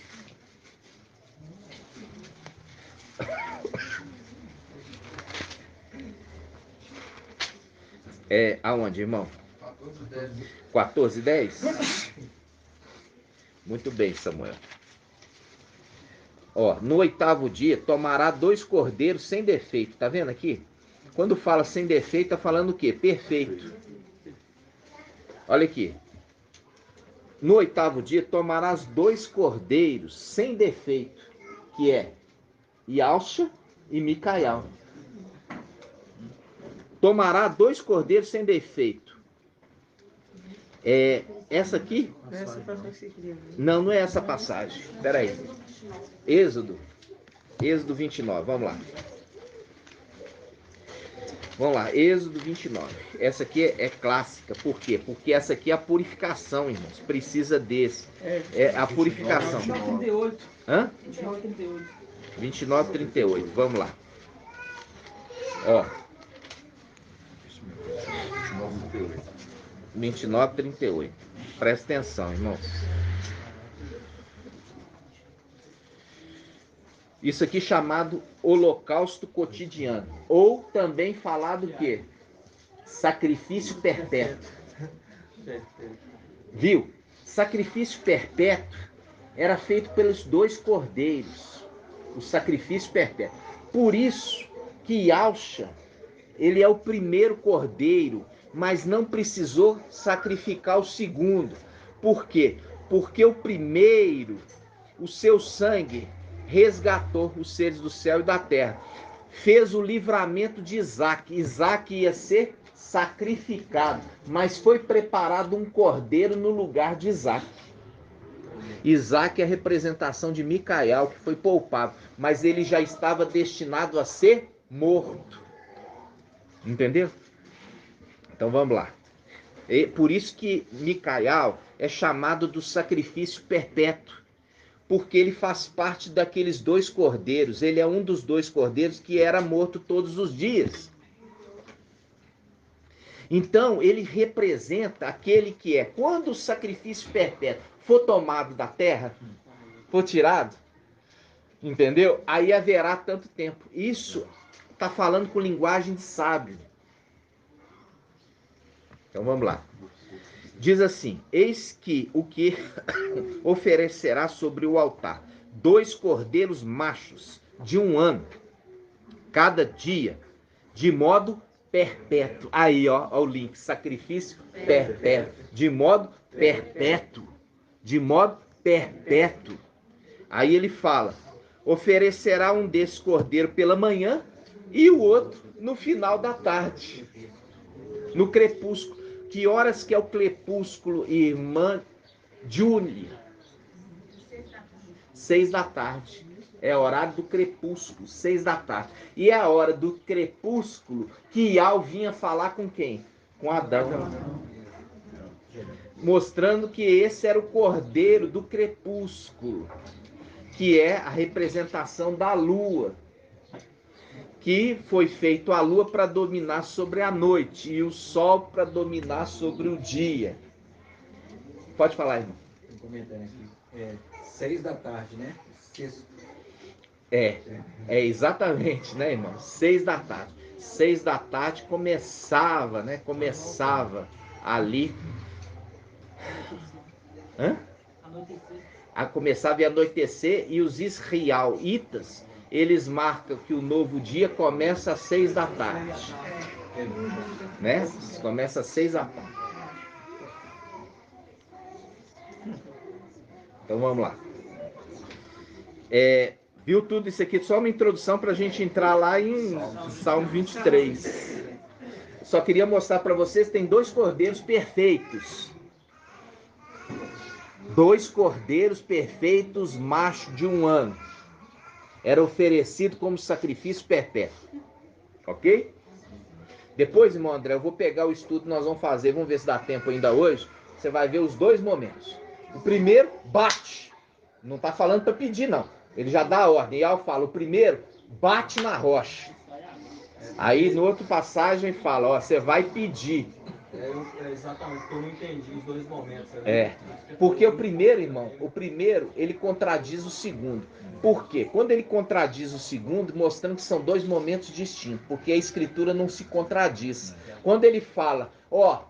Aonde, irmão? 14:10. Muito bem, Samuel. Ó, no 8º dia tomará 2 cordeiros sem defeito. Tá vendo aqui? Quando fala sem defeito, tá falando o quê? Perfeito. Olha aqui. No 8º dia tomarás 2 cordeiros sem defeito, que é Yalxa e Micael. Tomará 2 cordeiros sem defeito. Essa aqui? Essa passagem que você queria ver. Não, não é essa passagem. Espera aí. Êxodo 29, vamos lá. Vamos lá, Êxodo 29. Essa aqui é clássica. Por quê? Porque essa aqui é a purificação, irmãos. Precisa desse. É a purificação. 29:38. Hã? 29:38. 29:38. Vamos lá. Ó. 29:38. Presta atenção, irmãos. Isso aqui chamado holocausto cotidiano. Ou também falado o quê? Sacrifício perpétuo. Viu? Sacrifício perpétuo era feito pelos 2 cordeiros. O sacrifício perpétuo. Por isso que Yahshua, ele é o primeiro cordeiro, mas não precisou sacrificar o segundo. Por quê? Porque o primeiro, o seu sangue resgatou os seres do céu e da terra. Fez o livramento de Isaac. Isaac ia ser sacrificado, mas foi preparado um cordeiro no lugar de Isaac. Isaac é a representação de Micael, que foi poupado, mas ele já estava destinado a ser morto. Entendeu? Então vamos lá. E por isso que Micael é chamado do sacrifício perpétuo, porque ele faz parte daqueles 2 cordeiros. Ele é um dos 2 cordeiros que era morto todos os dias. Então, ele representa aquele que é, quando o sacrifício perpétuo for tomado da terra, for tirado, entendeu? Aí haverá tanto tempo. Isso está falando com linguagem de sábio. Então vamos lá. Diz assim: eis que o que oferecerá sobre o altar 2 cordeiros machos de 1 ano, cada dia, de modo perpétuo. Aí, ó o link, sacrifício perpétuo, de modo perpétuo, de modo perpétuo. Aí ele fala: oferecerá um desses cordeiros pela manhã e o outro no final da tarde, no crepúsculo. Que horas que é o crepúsculo, irmã Júlia? 6 da tarde. É o horário do crepúsculo, 6 da tarde. E é a hora do crepúsculo que Yahweh vinha falar com quem? Com Adão. Mostrando que esse era o cordeiro do crepúsculo, que é a representação da lua, que foi feito a lua para dominar sobre a noite e o sol para dominar sobre o dia. Pode falar, irmão. Comentando aqui. 6 da tarde, né? Sexto. É exatamente, né, irmão? 6 da tarde. 6 da tarde começava, né? Começava ali. Começava a anoitecer, e os israelitas, eles marcam que o novo dia começa às 6 da tarde. Né? Começa às 6 da tarde. Então vamos lá. Viu tudo isso aqui? Só uma introdução para a gente entrar lá em Salmo 23. Só queria mostrar para vocês que tem 2 cordeiros perfeitos. 2 cordeiros perfeitos, macho de 1 ano. Era oferecido como sacrifício perpétuo. Ok? Depois, irmão André, eu vou pegar o estudo que nós vamos fazer. Vamos ver se dá tempo ainda hoje. Você vai ver os 2 momentos. O primeiro, bate. Não está falando para pedir, não. Ele já dá a ordem. E aí eu falo, o primeiro, bate na rocha. Aí, no outro passagem, fala, ó, você vai pedir. Exatamente, eu não entendi os 2 momentos. Porque o primeiro, irmão, ele contradiz o segundo. Por quê? Quando ele contradiz o segundo, mostrando que são 2 momentos distintos, porque a escritura não se contradiz. Quando ele fala, ó,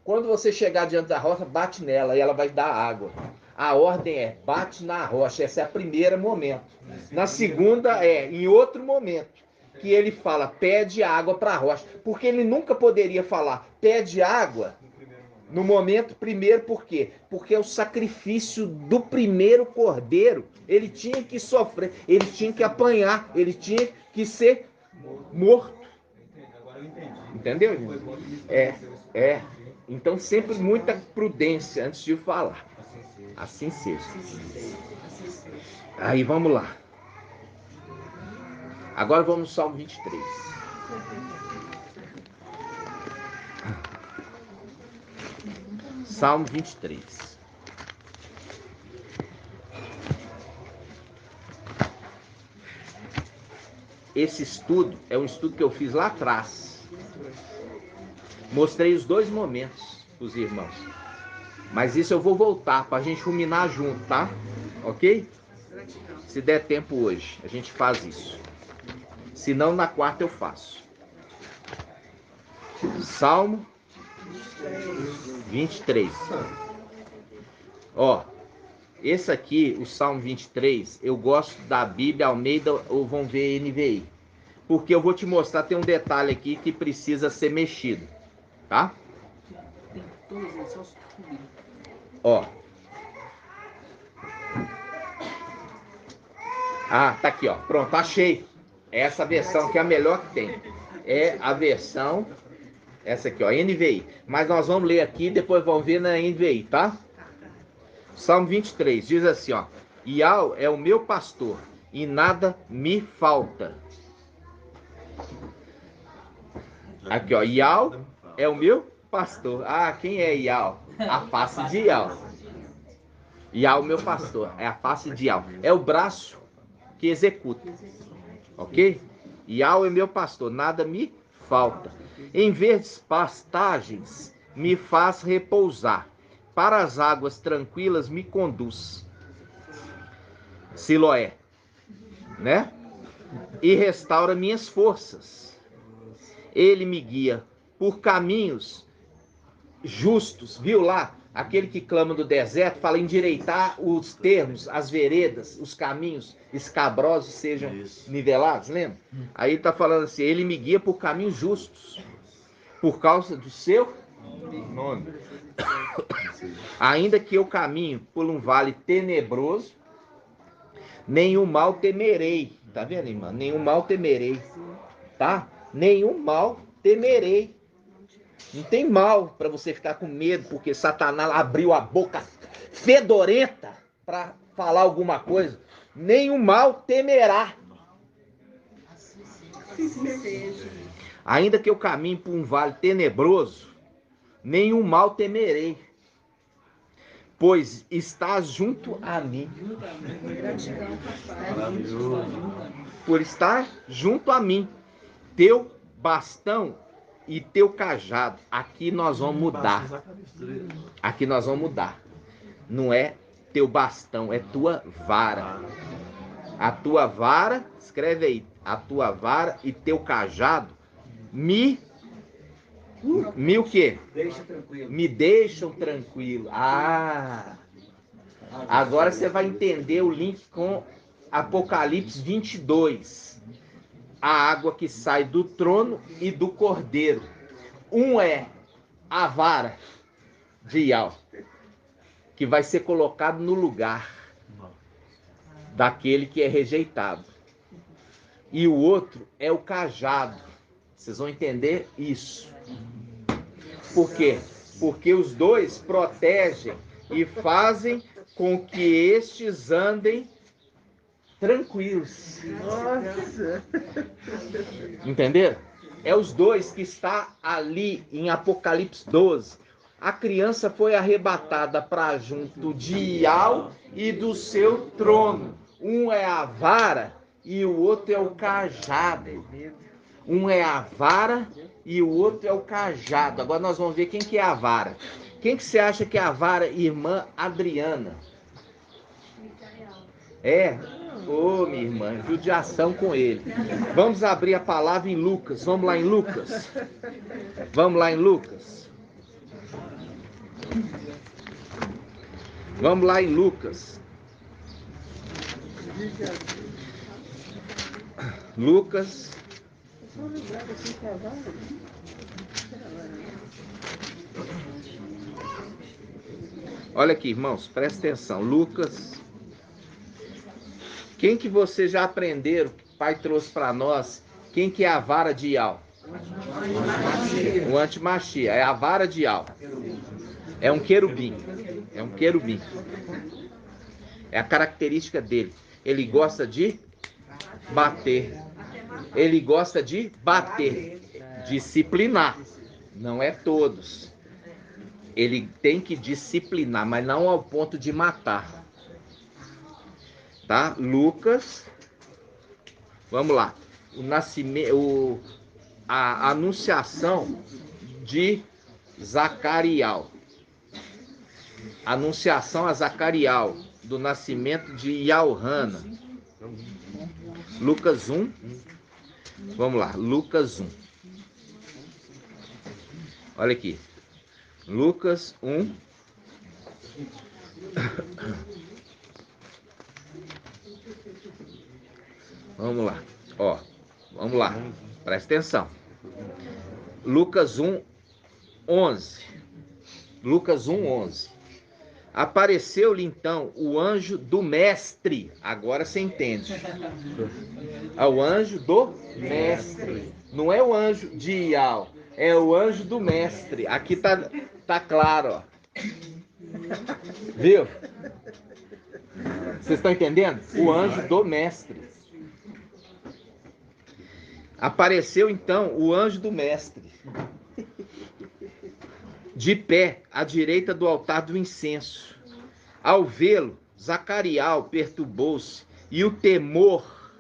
quando você chegar diante da rocha, bate nela e ela vai dar água. A ordem é, bate na rocha, esse é o primeiro momento. Na segunda em outro momento, que ele fala, pede água para a rocha. Porque ele nunca poderia falar, pede água no momento primeiro, por quê? Porque o sacrifício do primeiro cordeiro, ele tinha que sofrer, ele tinha que apanhar, ele tinha que ser morto. Entendeu, irmão? Então sempre muita prudência antes de falar. Assim seja. Aí vamos lá. Agora vamos no Salmo 23. Salmo 23. Esse estudo é um estudo que eu fiz lá atrás. Mostrei os dois momentos para os irmãos. Mas isso eu vou voltar para a gente ruminar junto, tá? Ok? Se der tempo hoje, a gente faz isso. Se não, na quarta eu faço. Salmo 23. Ó, esse aqui, o Salmo 23, eu gosto da Bíblia Almeida ou vão ver NVI. Porque eu vou te mostrar, tem um detalhe aqui que precisa ser mexido, tá? Ó. Ah, tá aqui, ó. Pronto, achei. Essa versão que é a melhor que tem. É a versão, essa aqui, ó, NVI. Mas nós vamos ler aqui, depois vamos ver na NVI, tá? Salmo 23, diz assim, ó. Iau é o meu pastor, e nada me falta. Aqui, ó. Iau é o meu pastor. Ah, quem é Iau? A face de Iau. Iau, meu pastor, é a face de Iau. É o braço que executa. Ok? Iau é meu pastor, nada me falta. Em verdes pastagens me faz repousar. Para as águas tranquilas me conduz. Siloé, né? E restaura minhas forças. Ele me guia por caminhos justos. Viu lá? Aquele que clama do deserto fala endireitar os termos, as veredas, os caminhos escabrosos sejam nivelados, lembra? Aí ele está falando assim, ele me guia por caminhos justos, por causa do seu nome. Ainda que eu caminho por um vale tenebroso, nenhum mal temerei. Tá vendo, irmã? Nenhum mal temerei. Tá? Nenhum mal temerei. Não tem mal para você ficar com medo, porque Satanás abriu a boca fedorenta para falar alguma coisa. Nenhum mal temerá. Ainda que eu caminhe por um vale tenebroso, nenhum mal temerei, pois estás junto a mim. Por estar junto a mim, teu bastão e teu cajado. Aqui nós vamos mudar. Aqui nós vamos mudar. Não é teu bastão, é tua vara. A tua vara, escreve aí, a tua vara e teu cajado me o quê? Me deixam tranquilo. Ah! Agora você vai entender o link com Apocalipse 22. A água que sai do trono e do cordeiro. Um é a vara de Iau, que vai ser colocado no lugar daquele que é rejeitado. E o outro é o cajado. Vocês vão entender isso. Por quê? Porque os dois protegem e fazem com que estes andem tranquilos. Nossa! Entenderam? É os dois que está ali em Apocalipse 12. A criança foi arrebatada para junto de Iau e do seu trono. Um é a vara e o outro é o cajado. Um é a vara e o outro é o cajado. Agora nós vamos ver quem que é a vara. Quem que você acha que é a vara, irmã Adriana? É? Ô, minha irmã, judiação com ele. Vamos abrir a palavra em Lucas. Vamos lá em Lucas. Vamos lá em Lucas. Vamos lá em Lucas. Lucas. Olha aqui, irmãos, presta atenção. Lucas. Quem que vocês já aprenderam, que o pai trouxe para nós, quem que é a vara de Iau? O antimachia. É a vara de Al. É um querubim. É um querubim. É a característica dele. Ele gosta de bater. Ele gosta de bater. Disciplinar. Não é todos. Ele tem que disciplinar, mas não ao ponto de matar. Tá? Lucas. Vamos lá. O nascimento, a anunciação de Zacarial. Anunciação a Zacarial do nascimento de Ialhana. Lucas 1. Vamos lá, Lucas 1. Olha aqui. Lucas 1. Vamos lá. Ó, vamos lá. Presta atenção. Lucas 1, 11. Lucas 1, 11. Apareceu-lhe então o anjo do mestre. Agora você entende. É o anjo do mestre. Não é o anjo de Ial. É o anjo do mestre. Aqui tá claro, ó. Viu? Vocês estão entendendo? O anjo do mestre. Apareceu então o anjo do mestre, de pé à direita do altar do incenso. Ao vê-lo, Zacarial perturbou-se e o temor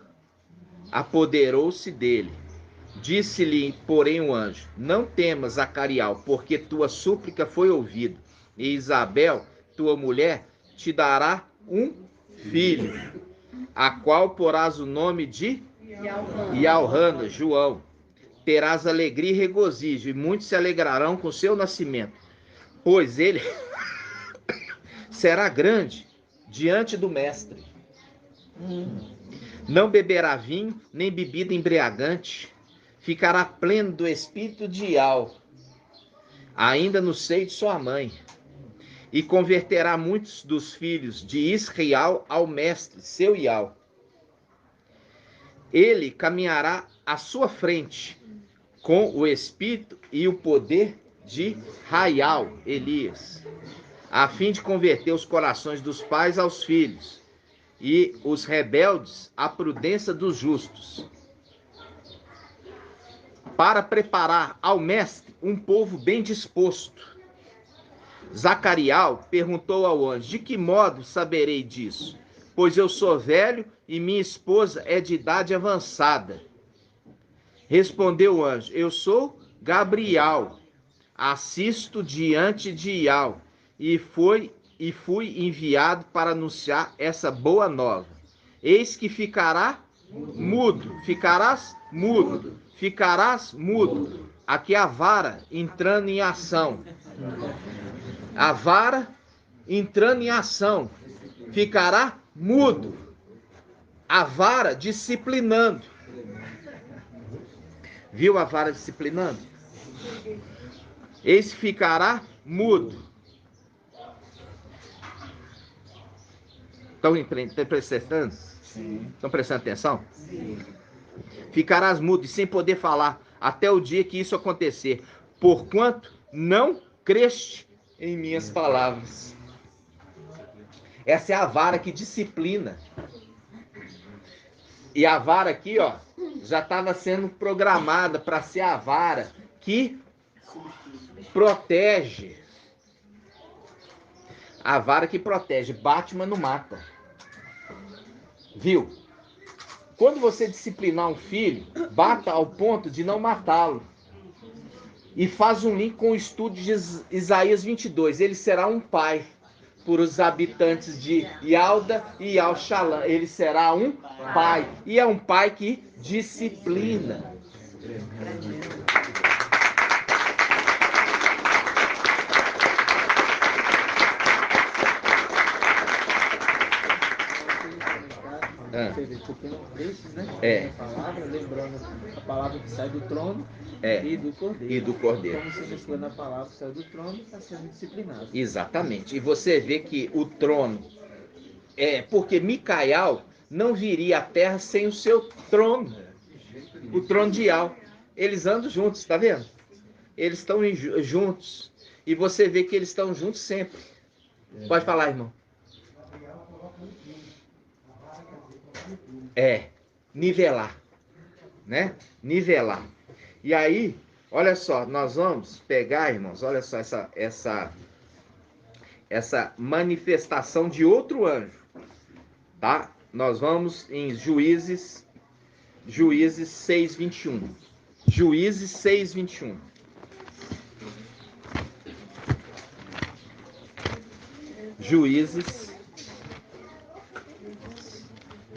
apoderou-se dele. Disse-lhe, porém, o anjo: não temas, Zacarial, porque tua súplica foi ouvida, e Isabel, tua mulher, te dará um filho, a qual porás o nome de Ialhana, João. Terás alegria e regozijo, e muitos se alegrarão com seu nascimento, pois ele será grande diante do mestre. Não beberá vinho, nem bebida embriagante, ficará pleno do espírito de Ial, ainda no seio de sua mãe, e converterá muitos dos filhos de Israel ao mestre, seu Ial. Ele caminhará à sua frente com o espírito e o poder de Raial, Elias, a fim de converter os corações dos pais aos filhos e os rebeldes à prudência dos justos, para preparar ao mestre um povo bem disposto. Zacarial perguntou ao anjo: de que modo saberei disso? Pois eu sou velho e minha esposa é de idade avançada. Respondeu o anjo: eu sou Gabriel, assisto diante de Ial, e fui enviado para anunciar essa boa nova. Eis que ficarás mudo. Aqui a vara entrando em ação. A vara entrando em ação. Ficará mudo. A vara disciplinando. Viu a vara disciplinando? Eis que ficará mudo. Estão prestando? Sim. Estão prestando atenção? Sim. Ficarás mudo e sem poder falar até o dia que isso acontecer, porquanto não creste em minhas palavras. Essa é a vara que disciplina. E a vara aqui, ó, já estava sendo programada para ser a vara que protege. A vara que protege. Batman não mata. Viu? Quando você disciplinar um filho, bata ao ponto de não matá-lo. E faz um link com o estudo de Isaías 22. Ele será um pai por os habitantes de Yalda e Yal-Shalom. Ele será um pai. E é um pai que disciplina. Porque desses, né? É. A palavra, lembrando a palavra que sai do trono e do cordeiro. E do cordeiro. Como se disciplinando a palavra que sai do trono, está sendo disciplinado. Exatamente. E você vê que o trono, porque Micael não viria à terra sem o seu trono. O trono de Ial. eles andam juntos, tá vendo? Eles estão juntos. E você vê que eles estão juntos sempre. Pode falar, irmão. Nivelar, né? Nivelar. E aí, olha só, nós vamos pegar, irmãos, olha só essa manifestação de outro anjo, tá? Nós vamos em Juízes 6:21. Juízes 6:21. Juízes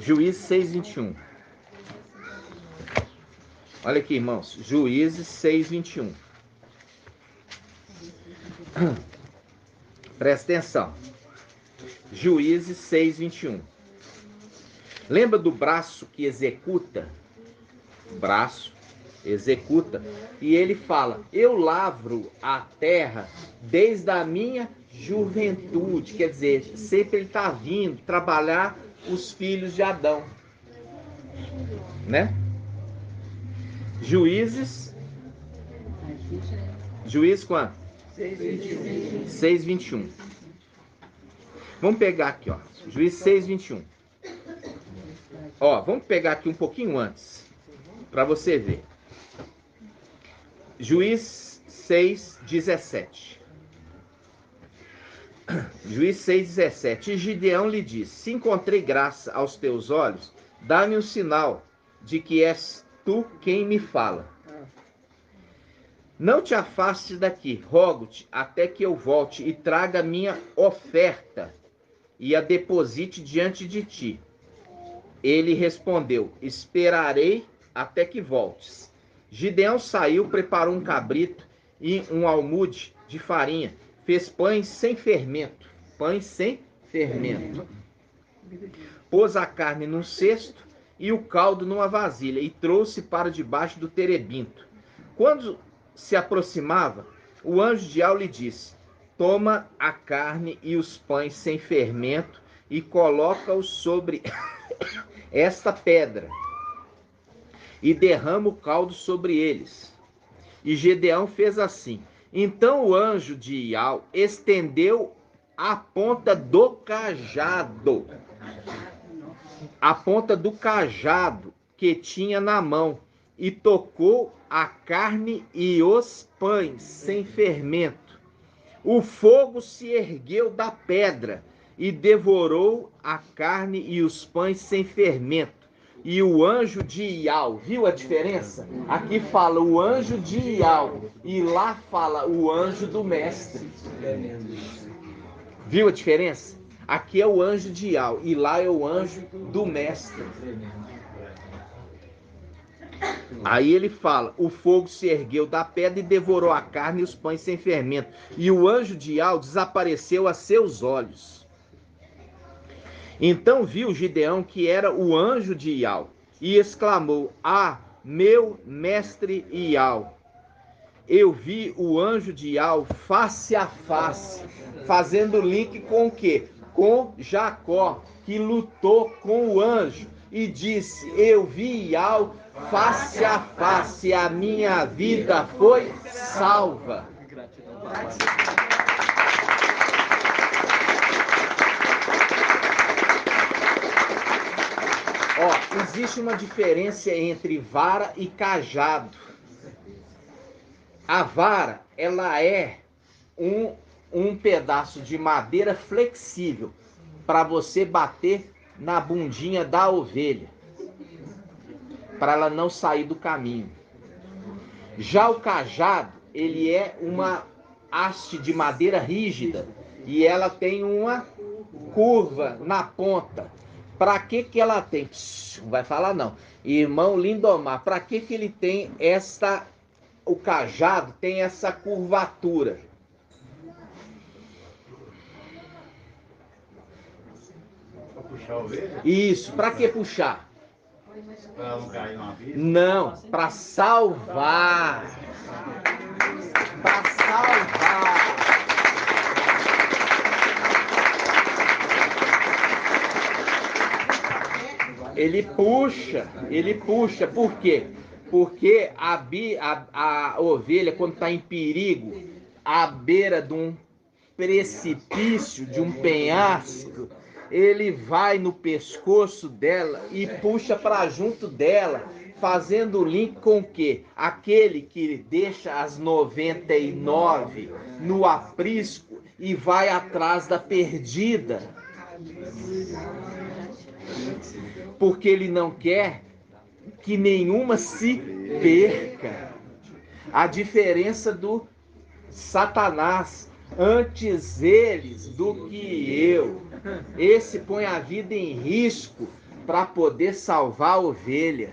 6:21. Olha aqui, irmãos. Juízes 6:21. Presta atenção. Juízes 6:21. Lembra do braço que executa? O braço executa. E ele fala: eu lavro a terra desde a minha juventude. Quer dizer, sempre ele está vindo trabalhar os filhos de Adão. Né? Juízes quanto? 6:21. Vamos pegar aqui, ó. Juízes 6:21. Ó, vamos pegar aqui um pouquinho antes, para você ver. Juízes 6:17. Juízes 6:17. E Gideão lhe disse: se encontrei graça aos teus olhos, dá-me um sinal de que és tu quem me fala. Não te afastes daqui, rogo-te, até que eu volte e traga minha oferta e a deposite diante de ti. Ele respondeu: esperarei até que voltes. Gideão saiu, preparou um cabrito e um almude de farinha, fez pães sem fermento, pôs a carne num cesto e o caldo numa vasilha, e trouxe para debaixo do terebinto. Quando se aproximava, o anjo de Al lhe disse: toma a carne e os pães sem fermento e coloca-os sobre esta pedra, e derrama o caldo sobre eles. E Gideão fez assim. Então o anjo de Ial estendeu a ponta do cajado, que tinha na mão, e tocou a carne e os pães sem fermento. O fogo se ergueu da pedra e devorou a carne e os pães sem fermento. E o anjo de Ial, viu a diferença? Aqui fala o anjo de Ial e lá fala o anjo do mestre. Viu a diferença? Aqui é o anjo de Ial e lá é o anjo do mestre. Aí ele fala: o fogo se ergueu da pedra e devorou a carne e os pães sem fermento. E o anjo de Ial desapareceu a seus olhos. Então viu Gideão que era o anjo de Ial e exclamou: ah, meu mestre Ial, eu vi o anjo de Ial face a face, fazendo link com o quê? Com Jacó, que lutou com o anjo e disse: eu vi Ial face a face, a minha vida foi salva. Ó, existe uma diferença entre vara e cajado. A vara, ela é um pedaço de madeira flexível para você bater na bundinha da ovelha, para ela não sair do caminho. Já o cajado, ele é uma haste de madeira rígida e ela tem uma curva na ponta. Para que ela tem? Não vai falar não. Irmão Lindomar, para que ele tem o cajado tem essa curvatura? Para puxar a ovelha? Isso, para que puxar? Para não cair numa vida? Não, para salvar. Para salvar. Ele puxa, por quê? Porque a ovelha, quando está em perigo, à beira de um precipício, de um penhasco, ele vai no pescoço dela e puxa para junto dela, fazendo o link com o quê? Aquele que deixa as 99 no aprisco e vai atrás da perdida. Porque ele não quer que nenhuma se perca. A diferença do Satanás, antes eles do que eu. Esse põe a vida em risco para poder salvar a ovelha.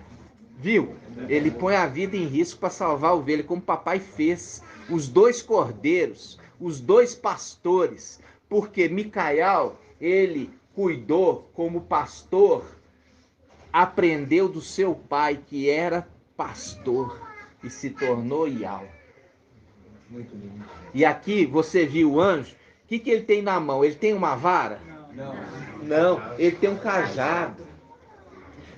Viu? Ele põe a vida em risco para salvar a ovelha, como o papai fez. Os 2 cordeiros, os 2 pastores, porque Micael, ele cuidou como pastor, aprendeu do seu pai, que era pastor, e se tornou Ial. Muito lindo. E aqui você viu o anjo, o que ele tem na mão? Ele tem uma vara? Não, ele tem um cajado.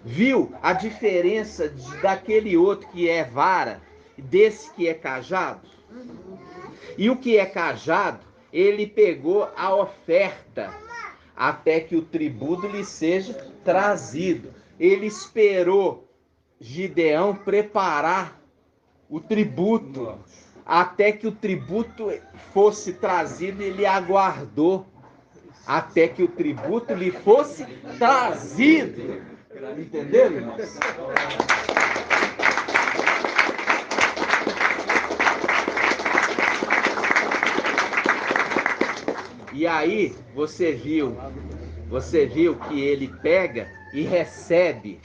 Viu a diferença daquele outro que é vara, desse que é cajado? E o que é cajado, ele pegou a oferta, até que o tributo lhe seja trazido. Ele esperou Gideão preparar o tributo, até que o tributo fosse trazido, ele aguardou, até que o tributo lhe fosse trazido. Entendeu, irmãos? E aí, você viu que ele pega e recebe,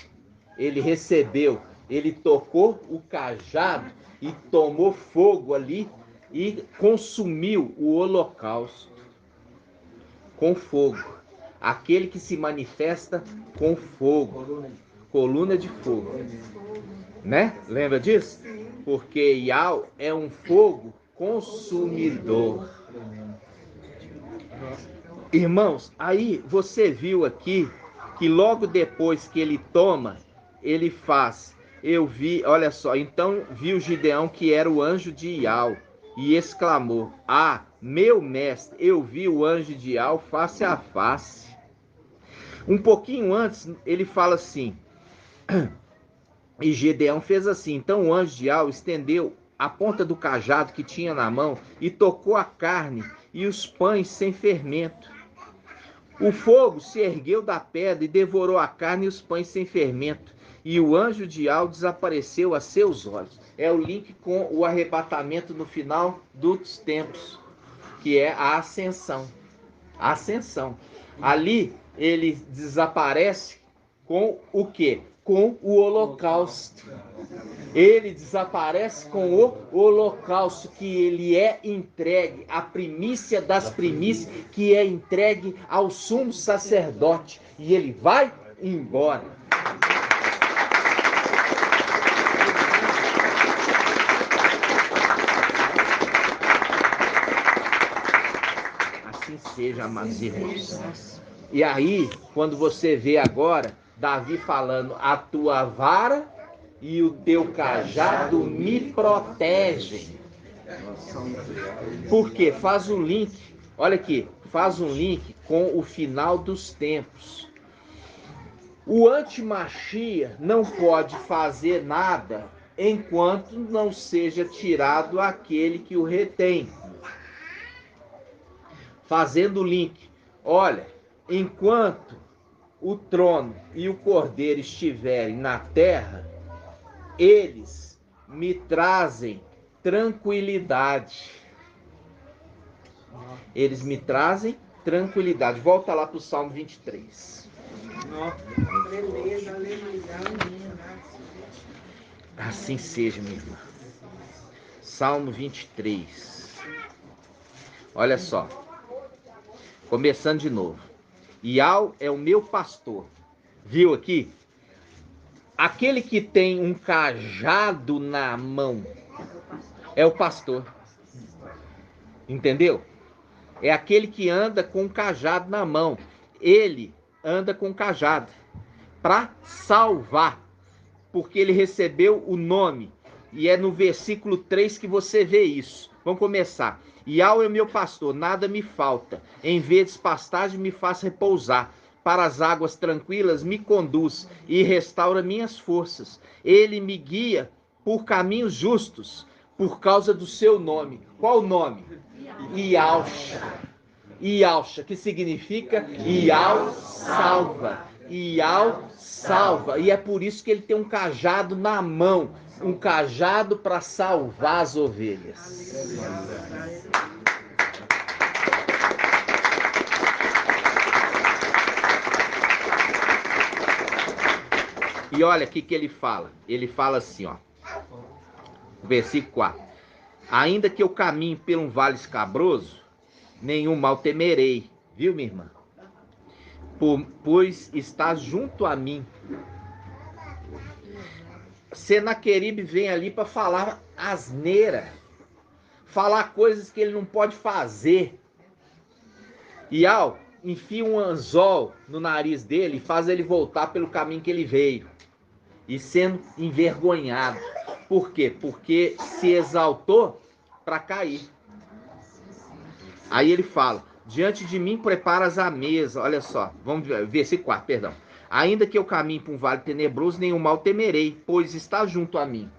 ele recebeu, ele tocou o cajado e tomou fogo ali e consumiu o holocausto com fogo. Aquele que se manifesta com fogo, coluna de fogo, né? Lembra disso? Porque Ial é um fogo consumidor. Irmãos, aí você viu aqui que logo depois que ele toma, ele faz. Eu vi, olha só, então viu Gideão que era o anjo de Ial e exclamou: ah, meu mestre, eu vi o anjo de Ial face a face. Um pouquinho antes ele fala assim, e Gideão fez assim. Então o anjo de Ial estendeu a ponta do cajado que tinha na mão e tocou a carne e os pães sem fermento. O fogo se ergueu da pedra e devorou a carne e os pães sem fermento, e o anjo de Ial desapareceu a seus olhos. É o link com o arrebatamento no final dos tempos, que é a ascensão. A ascensão. Ali ele desaparece com o quê? Com o holocausto. Ele desaparece com o holocausto, que ele é entregue, a primícia das primícias, que é entregue ao sumo sacerdote, e ele vai embora. Assim seja, amados irmãos. E aí, quando você vê agora Davi falando: a tua vara e o teu cajado me protegem. Porque faz um link, olha aqui, faz um link com o final dos tempos. O antimachia não pode fazer nada enquanto não seja tirado aquele que o retém. Fazendo o link, olha, enquanto o trono e o cordeiro estiverem na terra, eles me trazem tranquilidade. Eles me trazem tranquilidade. Volta lá para o Salmo 23. Assim seja, minha irmã. Salmo 23. Olha só. Começando de novo. Ial é o meu pastor. Viu aqui? Aquele que tem um cajado na mão é o pastor. Entendeu? É aquele que anda com o cajado na mão. Ele anda com o cajado para salvar. porque ele recebeu o nome. E é no versículo 3 que você vê isso. Vamos começar. Yahweh é meu pastor, nada me falta. Em verdes pastagens me faz repousar. Para as águas tranquilas me conduz e restaura minhas forças. Ele me guia por caminhos justos, por causa do seu nome. Qual o nome? Yahusha. Yahusha, que significa Yahweh salva. Yahweh salva. E é por isso que ele tem um cajado na mão. Um cajado para salvar as ovelhas. E olha o que ele fala. Ele fala assim, ó. Versículo 4. Ainda que eu caminhe por um vale escabroso, nenhum mal temerei. Viu, minha irmã? Pois estás junto a mim. Senaqueribe vem ali para falar asneira. Falar coisas que ele não pode fazer. E enfia um anzol no nariz dele e faz ele voltar pelo caminho que ele veio. E sendo envergonhado. Por quê? Porque se exaltou para cair. Aí ele fala, diante de mim preparas a mesa. Olha só, vamos ver, versículo 4, perdão. Ainda que eu caminhe por um vale tenebroso, nenhum mal temerei, pois está junto a mim.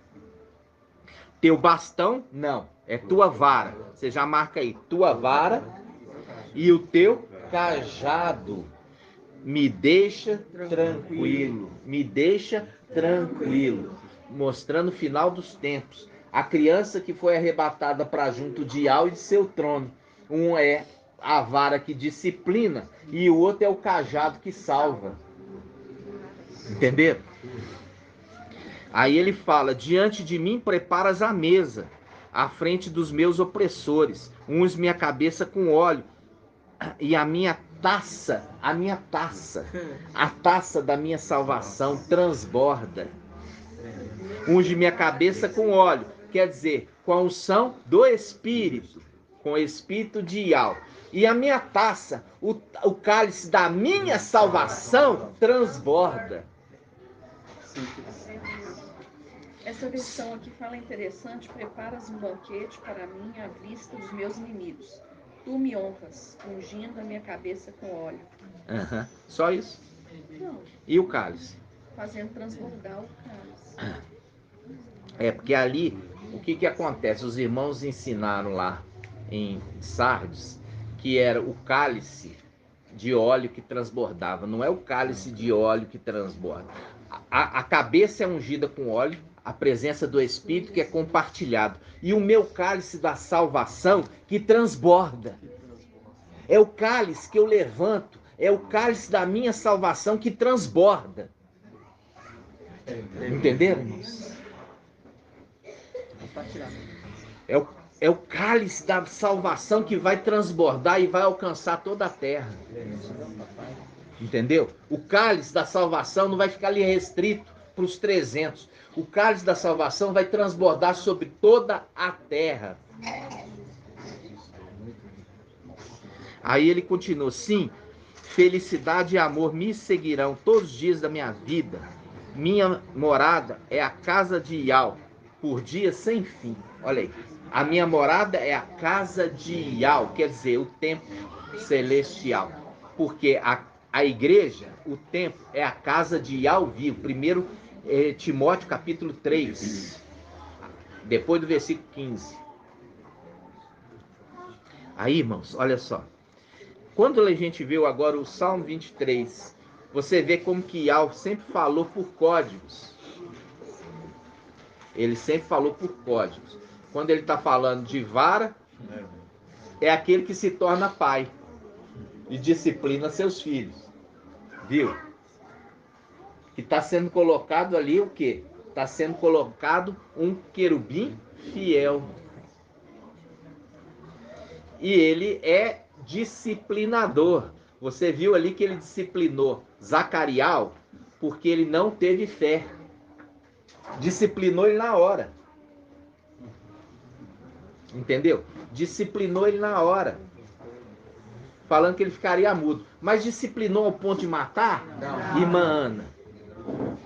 Teu bastão, não, é tua vara. Você já marca aí, tua vara e o teu cajado. Me deixa tranquilo, me deixa tranquilo. Mostrando o final dos tempos. A criança que foi arrebatada para junto de Yahweh e de seu trono. Um é a vara que disciplina e o outro é o cajado que salva. Entenderam? Aí ele fala, diante de mim preparas a mesa, à frente dos meus opressores, unges minha cabeça com óleo, e a taça, a taça da minha salvação transborda. Unge minha cabeça com óleo, quer dizer, com a unção do Espírito, com o Espírito de Yahweh. E a minha taça, o cálice da minha salvação transborda. Essa versão aqui fala interessante, preparas um banquete para mim à vista dos meus inimigos. Tu me honras, ungindo a minha cabeça com óleo. Só isso? Não. E o cálice? Fazendo transbordar o cálice. É, porque ali, o que acontece? Os irmãos ensinaram lá em Sardes que era o cálice de óleo que transbordava. Não é o cálice de óleo que transborda. A cabeça é ungida com óleo, a presença do Espírito que é compartilhado. E o meu cálice da salvação que transborda. É o cálice que eu levanto. É o cálice da minha salvação que transborda. Entenderam, irmãos? É o cálice da salvação que vai transbordar e vai alcançar toda a terra. Entendeu? O cálice da salvação não vai ficar ali restrito para os 300. O cálice da salvação vai transbordar sobre toda a terra. Aí ele continua, sim, felicidade e amor me seguirão todos os dias da minha vida. Minha morada é a casa de Yahweh, por dias sem fim. Olha aí. A minha morada é a casa de Yahweh, quer dizer, o templo celestial. Porque a igreja, o templo, é a casa de Yahweh vivo. Primeiro Timóteo capítulo 3, depois do versículo 15. Aí, irmãos, olha só. Quando a gente viu agora o Salmo 23, você vê como que Yahweh sempre falou por códigos. Ele sempre falou por códigos. Quando ele está falando de vara, é aquele que se torna pai e disciplina seus filhos. Viu? Que está sendo colocado ali o quê? Está sendo colocado um querubim fiel. E ele é disciplinador. Você viu ali que ele disciplinou Zacariel porque ele não teve fé. Disciplinou ele na hora. Entendeu? Disciplinou ele na hora. Falando que ele ficaria mudo. Mas disciplinou ao ponto de matar? Não. Irmã Ana.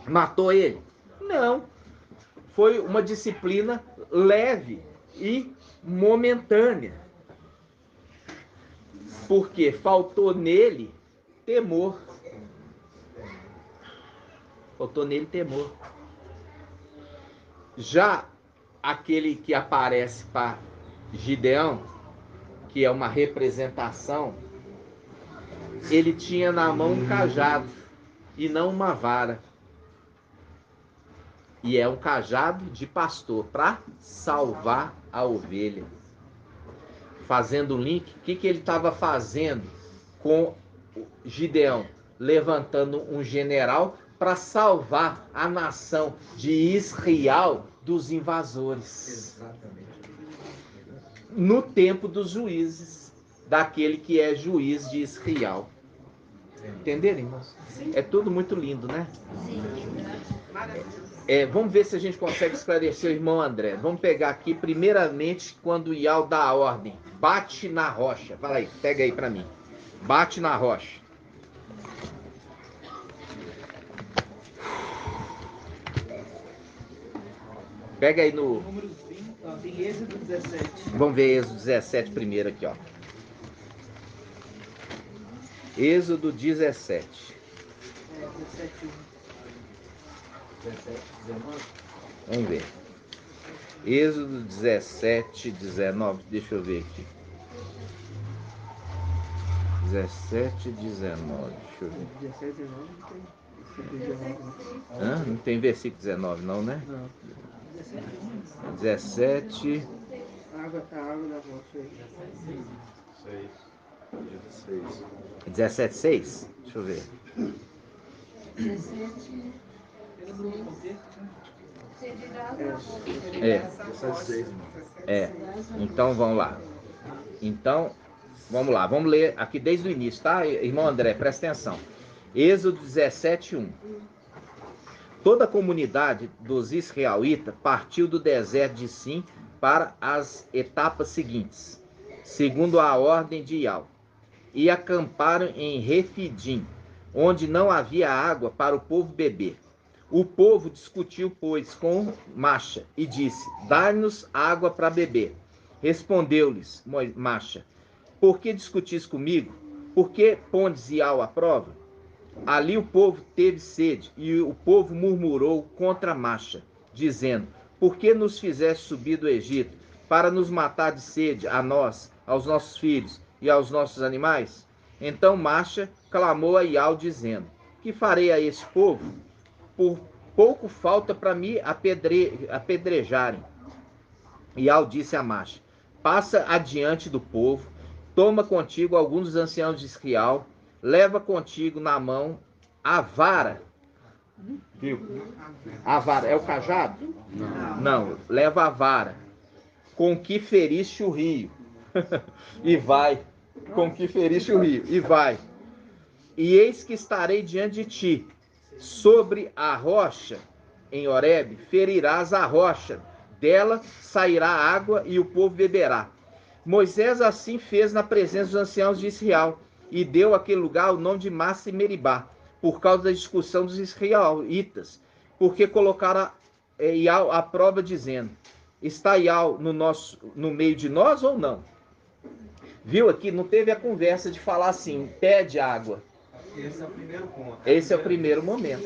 Matou ele? Não. Foi uma disciplina leve e momentânea. Porque faltou nele temor. Faltou nele temor. Já aquele que aparece para Gideão, que é uma representação, ele tinha na mão um cajado e não uma vara. E é um cajado de pastor para salvar a ovelha. Fazendo um link, o que ele estava fazendo com Gideão? Levantando um general para salvar a nação de Israel dos invasores. Exatamente. No tempo dos juízes, daquele que é juiz de Israel. Entenderam, irmãos? É tudo muito lindo, né? Vamos ver se a gente consegue esclarecer o irmão André. Vamos pegar aqui, primeiramente, quando o Iau dá a ordem. Bate na rocha. Fala aí, pega aí para mim. Bate na rocha. Pega aí no... Números 20, ó, tem Êxodo 17. Vamos ver Êxodo 17 primeiro aqui, ó. Êxodo 17. 17, 17, 19. Vamos ver. Êxodo 17, 19. Deixa eu ver aqui. 17, 19. Deixa eu ver. 17, 19 não tem. 19, não. Hã? Não tem versículo 19 não, né? Não. 17. A água da rocha aí. 17, 6? Deixa eu ver. 17. Então vamos lá. Então, vamos lá. Vamos ler aqui desde o início, tá? Irmão André, presta atenção. Êxodo 17, 1. Toda a comunidade dos israelitas partiu do deserto de Sim para as etapas seguintes, segundo a ordem de Iau, e acamparam em Refidim, onde não havia água para o povo beber. O povo discutiu, pois, com Macha e disse: dai-nos água para beber. Respondeu-lhes Macha: por que discutis comigo? Por que pondes Iau à prova? Ali o povo teve sede, e o povo murmurou contra Macha, dizendo: por que nos fizeste subir do Egito, para nos matar de sede, a nós, aos nossos filhos e aos nossos animais? Então Macha clamou a Iau, dizendo: que farei a esse povo? Por pouco falta para me apedrejarem. Iau disse a Macha: passa adiante do povo, toma contigo alguns dos anciãos de Israel, leva contigo na mão a vara. Viu? A vara é o cajado? Não, leva a vara com que feriste o rio. E vai. Com que feriste o rio. E vai. E eis que estarei diante de ti. Sobre a rocha, em Horebe, ferirás a rocha. Dela sairá água e o povo beberá. Moisés assim fez na presença dos anciãos de Israel. E deu àquele lugar o nome de Massa e Meribá, por causa da discussão dos israelitas, porque colocaram Iau à prova, dizendo: está Iau no meio de nós ou não? Viu aqui? Não teve a conversa de falar assim, pede água. Esse é o primeiro ponto. Esse é o primeiro momento.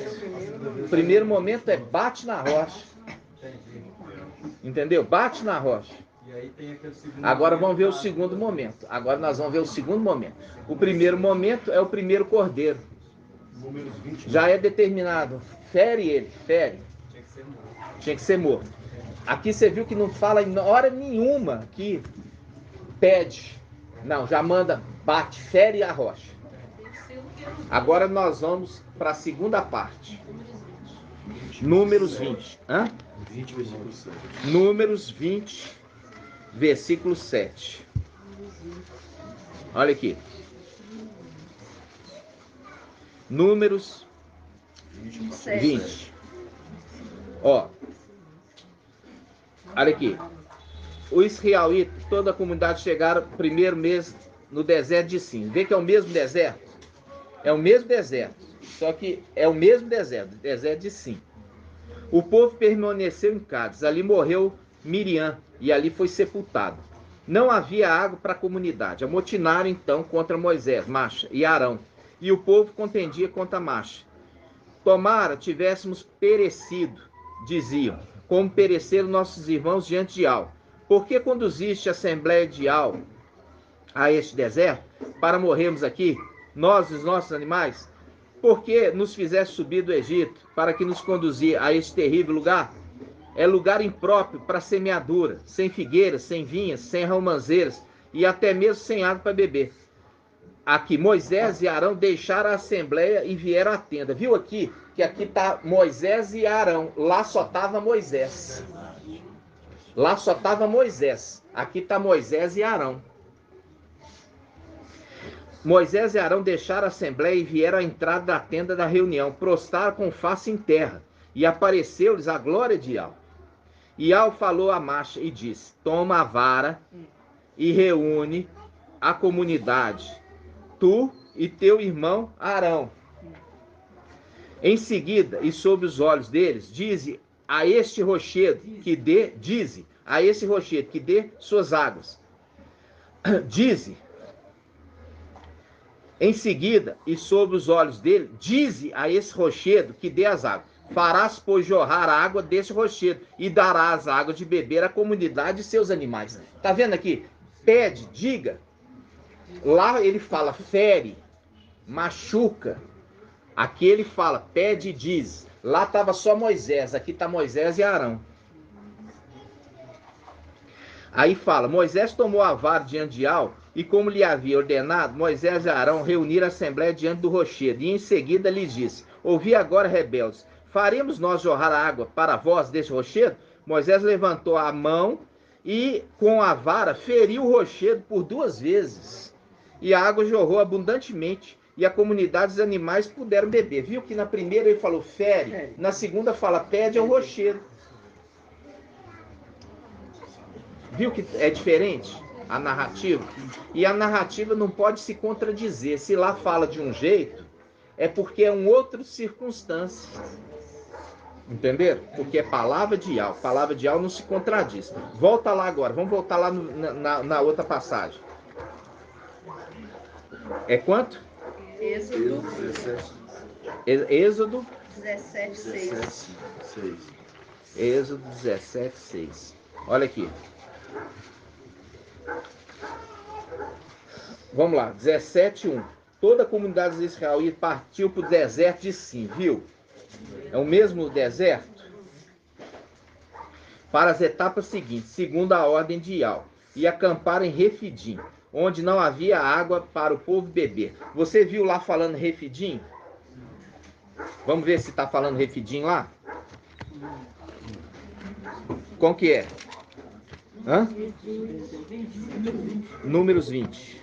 O primeiro momento é bate na rocha. Entendeu? Bate na rocha. E aí tem aquele segundo Agora vamos ver o segundo momento. Agora nós vamos ver o segundo momento. O primeiro momento é o primeiro cordeiro. Números 20. Já é determinado. Fere ele, fere. Tinha que ser morto. Tinha que ser morto. Aqui você viu que não fala em hora nenhuma que pede. Não, já manda, bate, fere a rocha. Agora nós vamos para a segunda parte. Números 20. Hã? 20, versículo 7. Números 20, versículo 7. Olha aqui. Números 20. Ó. Olha aqui. O israelita, toda a comunidade chegaram primeiro mês no deserto de Sim. Vê que é o mesmo deserto? É o mesmo deserto. Só que é o mesmo deserto de Sim. O povo permaneceu em Cádiz. Ali morreu Miriam e ali foi sepultado. Não havia água para a comunidade. Amotinaram então contra Moisés, Macha e Arão. E o povo contendia contra Macha. Tomara tivéssemos perecido, diziam, como pereceram nossos irmãos diante de Al. Por que conduziste a assembleia de Al a este deserto, para morrermos aqui, nós e os nossos animais? Por que nos fizeste subir do Egito, para que nos conduzir a este terrível lugar? É lugar impróprio para semeadura, sem figueiras, sem vinhas, sem romãzeiras, e até mesmo sem água para beber. Aqui Moisés e Arão deixaram a assembleia e vieram à tenda. Viu aqui? Que aqui está Moisés e Arão. Lá só estava Moisés. Lá só estava Moisés. Aqui está Moisés e Arão. Moisés e Arão deixaram a assembleia e vieram à entrada da tenda da reunião. Prostraram com face em terra. E apareceu-lhes a glória de Al. E Al falou a Macha e disse: toma a vara e reúne a comunidade, tu e teu irmão Arão. Em seguida, e sob os olhos deles, dize a este rochedo que dê suas águas. Dize. Em seguida, e sob os olhos dele, dize a esse rochedo que dê as águas. Farás, pois, jorrar a água desse rochedo, e darás água de beber à comunidade e seus animais. Está vendo aqui? Pede, diga. Lá ele fala, fere, machuca. Aqui ele fala, pede e diz. Lá estava só Moisés, aqui está Moisés e Arão. Aí fala, Moisés tomou a vara diante de Al, e como lhe havia ordenado, Moisés e Arão reuniram a assembleia diante do rochedo, e em seguida lhes disse, ouvi agora, rebeldes, faremos nós jorrar a água para vós deste rochedo? Moisés levantou a mão e com a vara feriu o rochedo por 2 vezes. E a água jorrou abundantemente e a comunidade dos animais puderam beber. Viu que na primeira ele falou fere, na segunda fala pede ao rochedo. Viu que é diferente a narrativa? E a narrativa não pode se contradizer. Se lá fala de um jeito, é porque é uma outra circunstância. Entenderam? Porque é palavra de Al. Palavra de Al não se contradiz. Volta lá agora. Vamos voltar lá na outra passagem. É quanto? Êxodo 17, 6. Êxodo 17, 6. Olha aqui. Vamos lá. 17, 1. Toda a comunidade de Israel partiu para o deserto de Sim. Viu? É o mesmo deserto? Para as etapas seguintes, segundo a ordem de Al, e acamparam em Refidim, onde não havia água para o povo beber. Você viu lá falando Refidim? Vamos ver se está falando Refidim lá? Como que é? Hã? Números 20.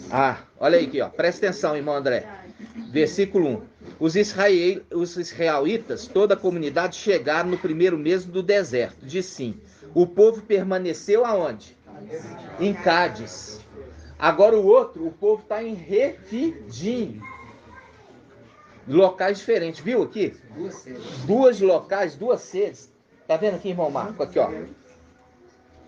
Ah, olha aí aqui, ó. Presta atenção, irmão André. Versículo 1. Os israelitas, toda a comunidade, chegaram no primeiro mês do deserto de Sim. O povo permaneceu aonde? Em Cádiz. Agora o outro, o povo está em Refidim. Locais diferentes. Viu aqui? 2 locais, 2 sedes. Tá vendo aqui, irmão Marco? Aqui, ó.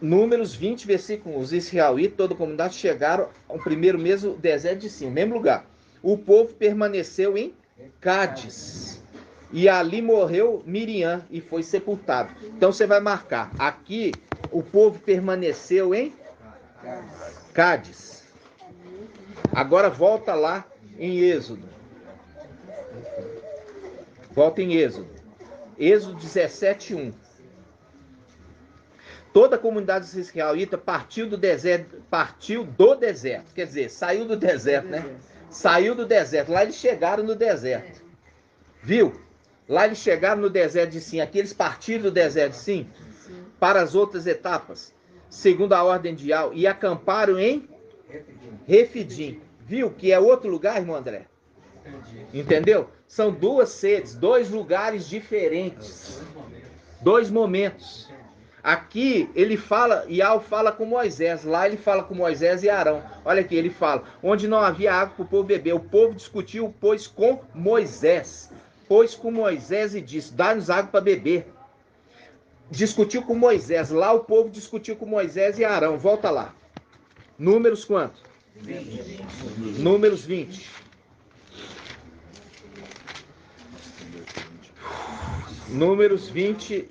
Números 20, versículo 1. Os israelitas, toda a comunidade, chegaram ao primeiro mês do deserto de Sim, no mesmo lugar. O povo permaneceu em Cádiz. E ali morreu Miriam e foi sepultado. Então você vai marcar. Aqui o povo permaneceu em Cádiz. Agora volta lá em Êxodo. Volta em Êxodo. Êxodo 17, 1. Toda a comunidade israelita partiu do deserto, quer dizer, saiu do deserto, né? Saiu do deserto. Lá eles chegaram no deserto. Viu? Lá eles chegaram no deserto de Sim. Aqui eles partiram do deserto de Sim para as outras etapas, segundo a ordem de Al, e acamparam em Refidim. Viu que é outro lugar, irmão André? Entendeu? São 2 sedes, 2 lugares diferentes. 2 momentos. Aqui ele fala, e Al fala com Moisés. Lá ele fala com Moisés e Arão. Olha aqui, ele fala, onde não havia água para o povo beber. O povo discutiu, pois, com Moisés. pois, com Moisés e disse: dá-nos água para beber. Discutiu com Moisés. Lá o povo discutiu com Moisés e Arão. Volta lá. Números quanto? 20. Números 20. Números 20,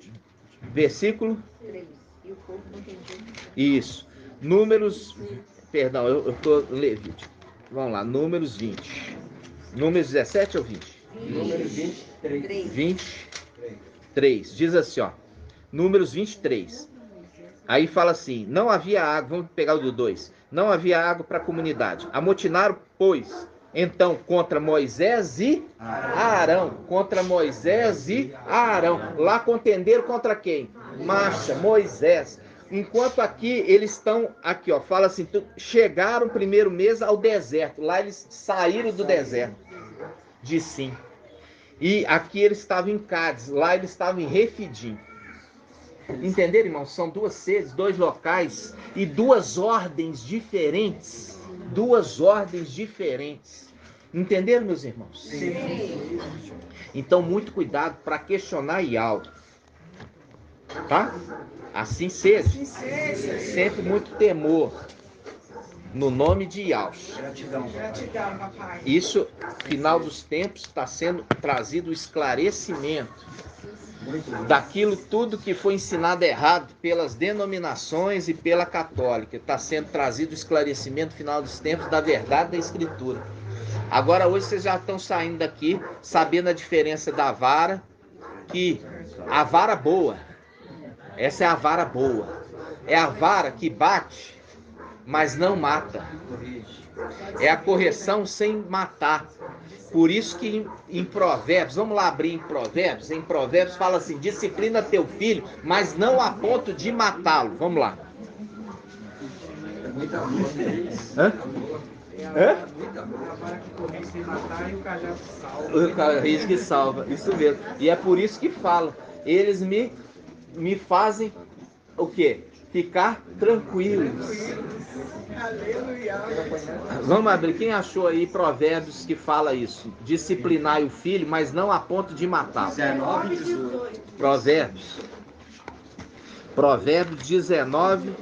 versículo 3. E o povo não entendia. Isso. Números, perdão, eu estou Levítico. Vamos lá, Números 20. Números 17 ou 20? Números 23. 23. Diz assim, ó. Números 23. Aí fala assim: não havia água, vamos pegar o do 2. Não havia água para a comunidade. Amotinaram, pois, então, contra Moisés e Arão. Contra Moisés e Arão. Lá contenderam contra quem? Marcha, Moisés. Enquanto aqui eles estão, aqui ó, fala assim, chegaram o primeiro mês ao deserto. Lá eles saíram do deserto de Sim. E aqui eles estavam em Cádiz, lá eles estavam em Refidim. Entenderam, irmãos? São duas sedes, dois locais e duas ordens diferentes. Duas ordens diferentes. Entenderam, meus irmãos? Sim. Então, muito cuidado para questionar Yahweh. Tá? Assim seja. Sempre muito temor. No nome de Yahweh. Gratidão, papai. Isso, final dos tempos, está sendo trazido o esclarecimento daquilo tudo que foi ensinado errado pelas denominações e pela católica. Está sendo trazido o esclarecimento final dos tempos da verdade da Escritura. Agora hoje vocês já estão saindo daqui sabendo a diferença da vara, que a vara boa, essa é a vara boa, é a vara que bate, mas não mata. É a correção sem matar. Por isso que em Provérbios, vamos lá abrir em Provérbios fala assim: disciplina teu filho, mas não a ponto de matá-lo. Vamos lá. Hã? A vara que corrige sem matar e o cajado que salva. O cajado que salva, isso mesmo. E é por isso que fala, eles me fazem o quê? Ficar tranquilos. Aleluia. Vamos abrir. Quem achou aí Provérbios que fala isso? Disciplinai o filho, mas não a ponto de matá-lo. 19 e 18. Provérbios 19.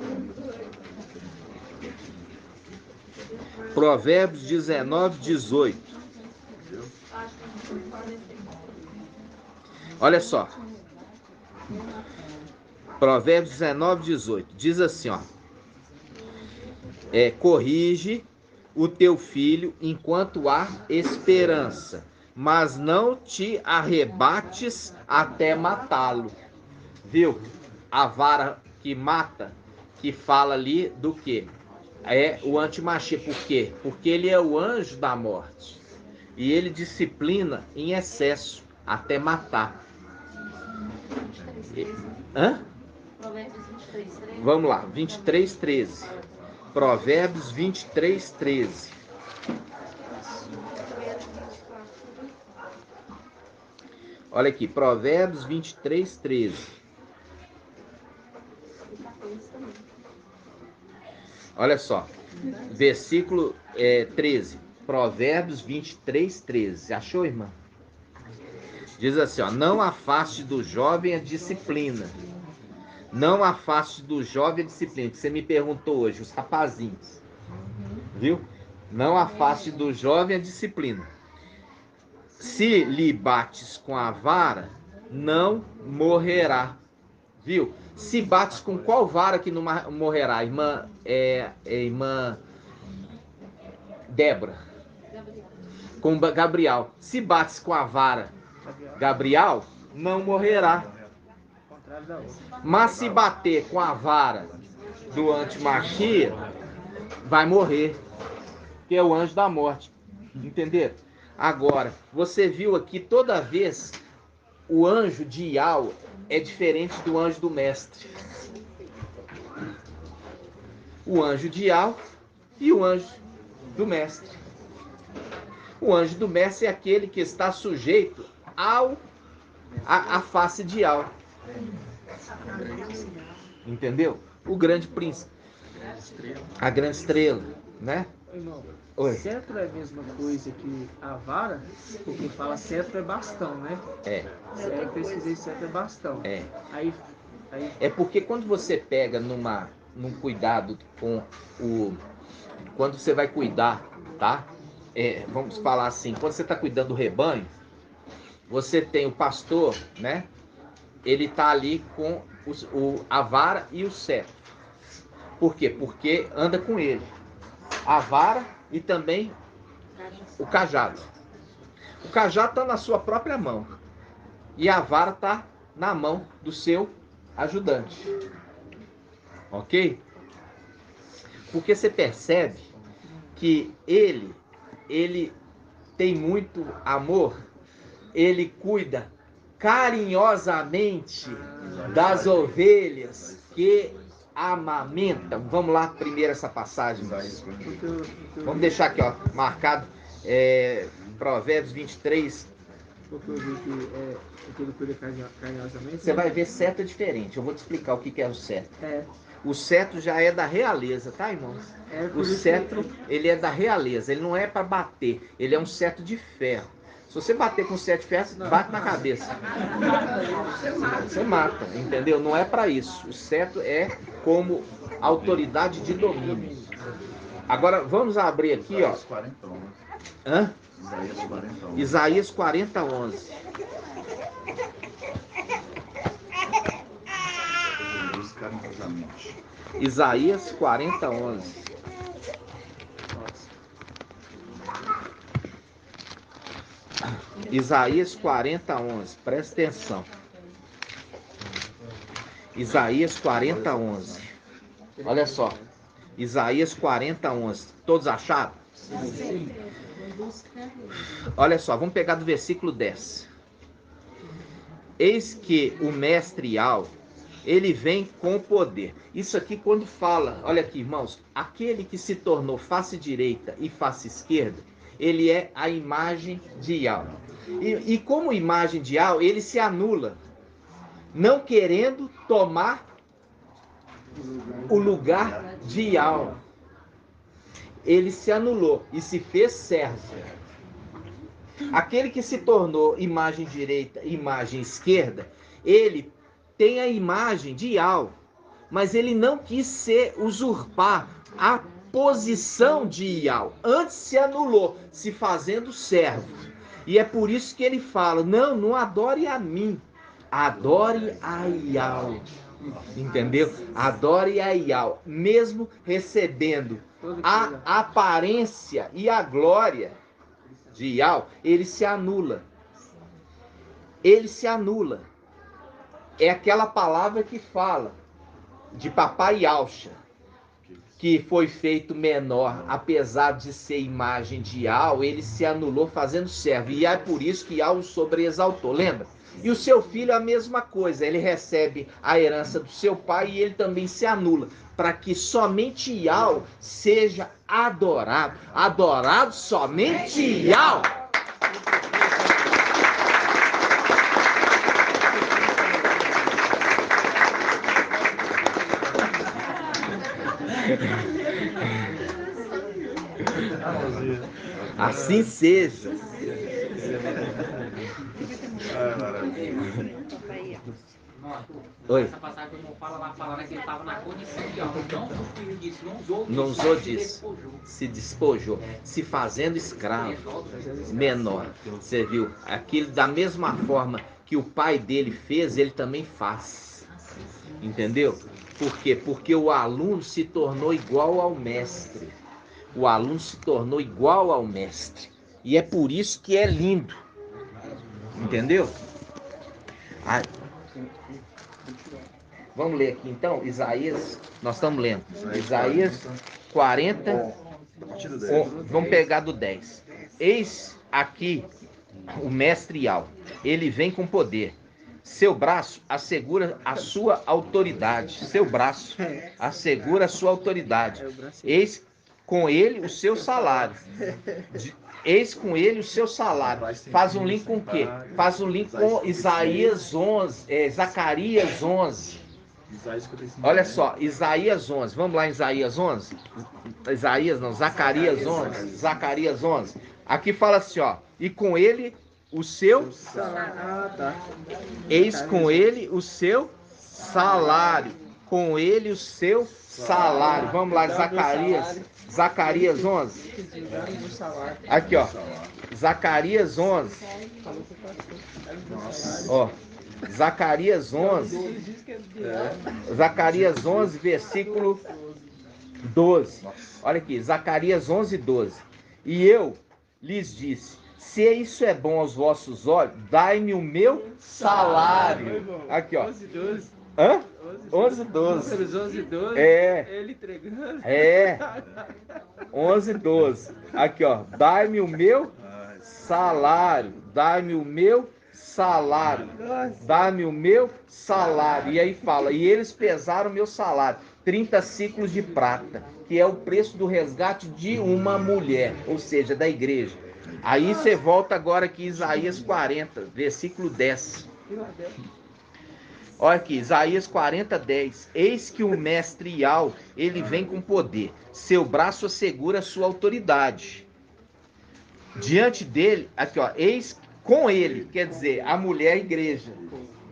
Provérbios 19, 18. Olha só. Provérbios 19, 18. Diz assim, ó. Corrige o teu filho enquanto há esperança, mas não te arrebates até matá-lo. Viu? A vara que mata, que fala ali do quê? É o antimachia. Por quê? Porque ele é o anjo da morte. E ele disciplina em excesso, até matar. Hã? Provérbios 23, 13. Vamos lá, 23, 13. Provérbios 23, 13. Olha aqui, Provérbios 23, 13. Olha só, versículo 13. Provérbios 23, 13. Achou, irmã? Diz assim, ó: não afaste do jovem a disciplina. Não afaste do jovem a disciplina. Que você me perguntou hoje, os rapazinhos. Viu? Não afaste do jovem a disciplina. Se lhe bates com a vara, não morrerá. Viu? Se bates com qual vara que não morrerá? Irmã, irmã Débora. Com Gabriel. Se bates com a vara Gabriel, não morrerá. Mas se bater com a vara do antimachia, vai morrer. Que é o anjo da morte. Entenderam? Agora, você viu aqui toda vez o anjo de Yahweh é diferente do anjo do mestre. O anjo de Yahweh e o anjo do mestre. O anjo do mestre é aquele que está sujeito à face de Yahweh. Entendeu? O grande príncipe. A grande estrela, né? Irmão, Oi. cetro é a mesma coisa que a vara, porque fala cetro é bastão, né? É. Aí eu pesquisei cetro é bastão. É. Aí É porque quando você pega num cuidado com o... Quando você vai cuidar, tá? Vamos falar assim, quando você está cuidando do rebanho, você tem o pastor, né? Ele tá ali com a vara e o cetro. Por quê? Porque anda com ele. A vara e também o cajado. O cajado está na sua própria mão. E a vara está na mão do seu ajudante. Ok? Porque você percebe que ele tem muito amor, ele cuida carinhosamente das ovelhas que amamentam. Vamos lá, primeiro essa passagem. Vamos deixar aqui, ó, marcado, Provérbios 23. porque eu vi que ele cuida carinhosamente. Você vai ver cetro diferente. Eu vou te explicar o que é o cetro. É. O cetro já é da realeza, tá, irmãos? O cetro, ele é da realeza, ele não é para bater, ele é um cetro de ferro. Se você bater com cetro de ferro, bate na cabeça. Você mata, entendeu? Não é para isso. O cetro é como autoridade de domínio. Agora, vamos abrir aqui, ó. Hã? Isaías 40, 11. Isaías 40, 11. Isaías 40, 11. Presta atenção. Isaías 40, 11. Olha só. Isaías 40, 11. Todos acharam? Sim. Olha só, vamos pegar do versículo 10. Eis que o mestre Al, ele vem com poder. Isso aqui quando fala, olha aqui, irmãos, aquele que se tornou face direita e face esquerda, ele é a imagem de Yah. E como imagem de Yah, ele se anula, não querendo tomar o lugar de Yah. Ele se anulou e se fez servo. Aquele que se tornou imagem direita e imagem esquerda, ele tem a imagem de Yah, mas ele não quis usurpar a posição de Yah. Antes se anulou, se fazendo servo. E é por isso que ele fala, não adore a mim, adore a Yah. Entendeu? Adore a Yah, mesmo recebendo a aparência e a glória de Yah, ele se anula. Ele se anula. É aquela palavra que fala de papai Yalcha, que foi feito menor, apesar de ser imagem de Yah, ele se anulou fazendo servo. E é por isso que Yah o sobreexaltou, lembra? E o seu filho a mesma coisa, ele recebe a herança do seu pai e ele também se anula, para que somente Yah seja adorado. Adorado somente Yah. Assim seja. Oi. Essa passagem que o irmão fala lá, fala que ele estava na condição de algo. Não usufruiu disso, não usou disso. Se despojou, se fazendo escravo, menor. Você viu? Aquilo da mesma forma que o pai dele fez, ele também faz. Entendeu? Por quê? Porque o aluno se tornou igual ao mestre. O aluno se tornou igual ao mestre. E é por isso que é lindo. Entendeu? Vamos ler aqui então, Isaías, nós estamos lendo. Isaías 40, vamos pegar do 10. Eis aqui o mestre Yah, ele vem com poder. Seu braço assegura a sua autoridade. Seu braço assegura a sua autoridade. Eis com ele o seu salário. Eis com ele o seu salário. Faz um link com o quê? Faz um link com Isaías 11, Zacarias 11. Isaías 55. Olha só, Isaías 11. Vamos lá em Isaías 11? Isaías não, Zacarias 11. Zacarias 11. Aqui fala assim, ó. E com ele o seu... Ah, tá. Eis com ele o seu salário. Com ele o seu salário. Vamos lá, Zacarias. Zacarias 11. Aqui, ó. Zacarias 11. Ó. Zacarias 11. Zacarias 11, versículo 12. Olha aqui, Zacarias 11, 12. E eu lhes disse: se isso é bom aos vossos olhos, dai-me o meu salário. Aqui, ó. 11, 12. Hã? 11, 12. Números 11, 12. É. Ele entregando. É. 11, 12. Aqui, ó. Dai-me o meu salário. Dai-me o meu salário. Dá-me o meu salário. E aí fala, e eles pesaram o meu salário, 30 ciclos de prata, que é o preço do resgate de uma mulher, ou seja, da igreja. Aí você volta agora aqui, Isaías 40, versículo 10. Olha aqui, Isaías 40, 10. Eis que o mestre Ial, ele vem com poder. Seu braço assegura sua autoridade. Diante dele, aqui ó, eis com ele, quer dizer, a mulher a igreja.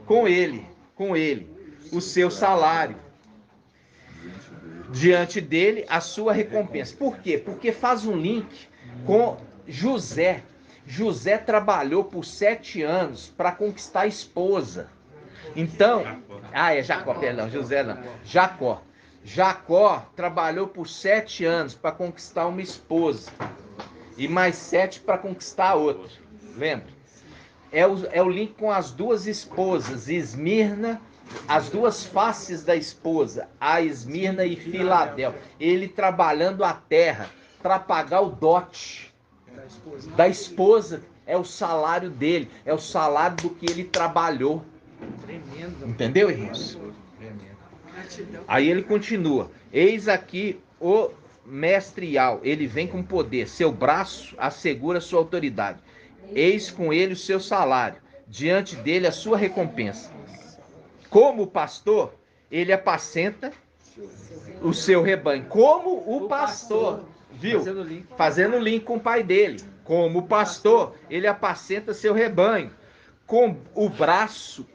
Com ele, o seu salário. Diante dele, a sua recompensa. Por quê? Porque faz um link com José. José trabalhou por 7 anos para conquistar a esposa. Então, Jacó, perdão, José não. Jacó trabalhou por 7 anos para conquistar uma esposa. E mais 7 para conquistar outra. Lembra? É o link com as duas esposas, Esmirna, as duas faces da esposa, a Esmirna e Filadélfia. Ele trabalhando a terra para pagar o dote da esposa. É o salário dele, é o salário do que ele trabalhou. Tremendo. Entendeu, irmãos? Aí ele continua. Eis aqui o mestre Ial, ele vem com poder, seu braço assegura sua autoridade. Eis com ele o seu salário, diante dele a sua recompensa. Como pastor, ele apacenta o seu rebanho. Como o pastor, viu? Fazendo link com o pai dele. Como pastor, ele apacenta seu rebanho. Com o braço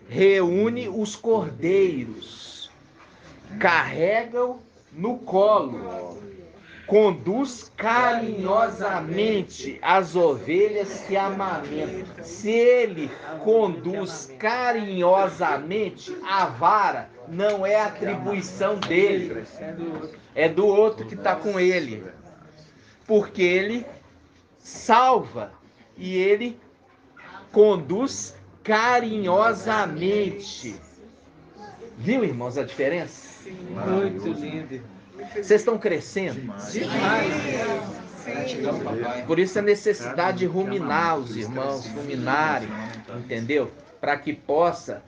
reúne os cordeiros, carrega-o no colo, conduz carinhosamente as ovelhas que amamentam. Se ele conduz carinhosamente, a vara não é atribuição dele, é do outro que está com ele, porque ele salva e ele conduz carinhosamente. Viu, irmãos, a diferença? Muito lindo. Vocês estão crescendo? Por isso a necessidade de ruminar os irmãos, ruminarem, entendeu? Para que possa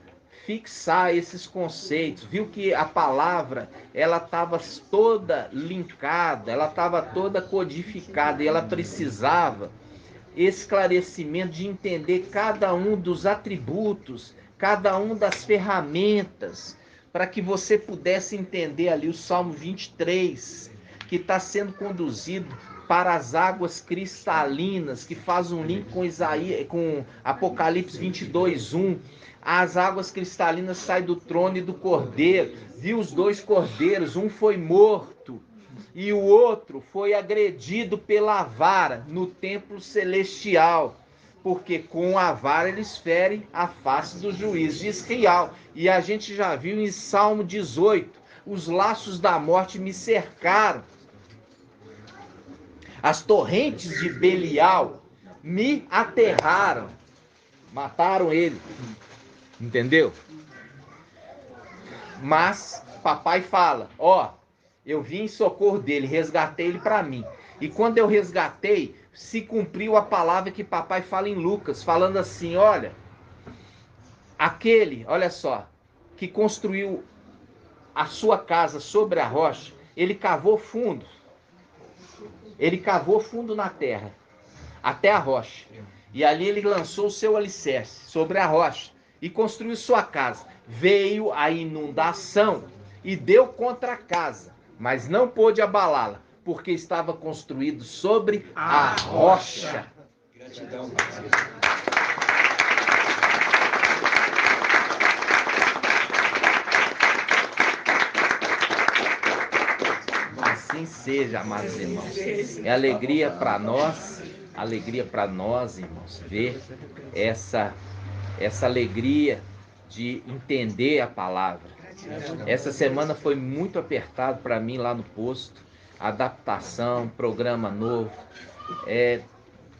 fixar esses conceitos. Viu que a palavra, ela estava toda linkada, ela estava toda codificada e ela precisava esclarecimento de entender cada um dos atributos, cada um das ferramentas, para que você pudesse entender ali o Salmo 23, que está sendo conduzido para as águas cristalinas, que faz um link com com Apocalipse 22:1. As águas cristalinas saem do trono e do cordeiro. Viu os 2 cordeiros, um foi morto e o outro foi agredido pela vara no templo celestial, porque com a vara eles ferem a face do juiz, diz Rial. E a gente já viu em Salmo 18, os laços da morte me cercaram, as torrentes de Belial me aterraram, mataram ele, entendeu? Mas papai fala, ó, eu vim em socorro dele, resgatei ele para mim. E quando eu resgatei, se cumpriu a palavra que papai fala em Lucas, falando assim, olha, aquele, olha só, que construiu a sua casa sobre a rocha, ele cavou fundo na terra, até a rocha. E ali ele lançou o seu alicerce sobre a rocha. e construiu sua casa. Veio a inundação e deu contra a casa, mas não pôde abalá-la, porque estava construído sobre a rocha. Gratidão. Assim seja, amados irmãos. É alegria para nós, irmãos, ver essa alegria de entender a palavra. Essa semana foi muito apertado para mim lá no posto. Adaptação, programa novo. É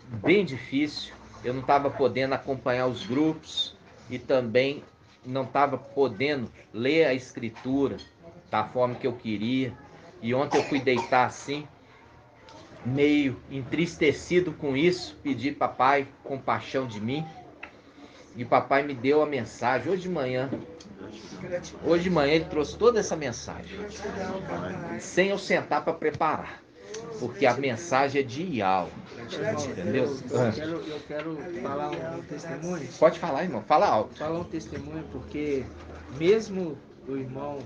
bem difícil. Eu não estava podendo acompanhar os grupos e também não estava podendo ler a escritura da forma que eu queria. E ontem eu fui deitar assim, meio entristecido com isso, pedi papai compaixão de mim. E papai me deu a mensagem hoje de manhã. Hoje de manhã ele trouxe toda essa mensagem, sem eu sentar para preparar, porque a mensagem é de Ial, entendeu? Eu quero falar um testemunho. Pode falar, irmão, fala alto. Falar um testemunho, porque mesmo o irmão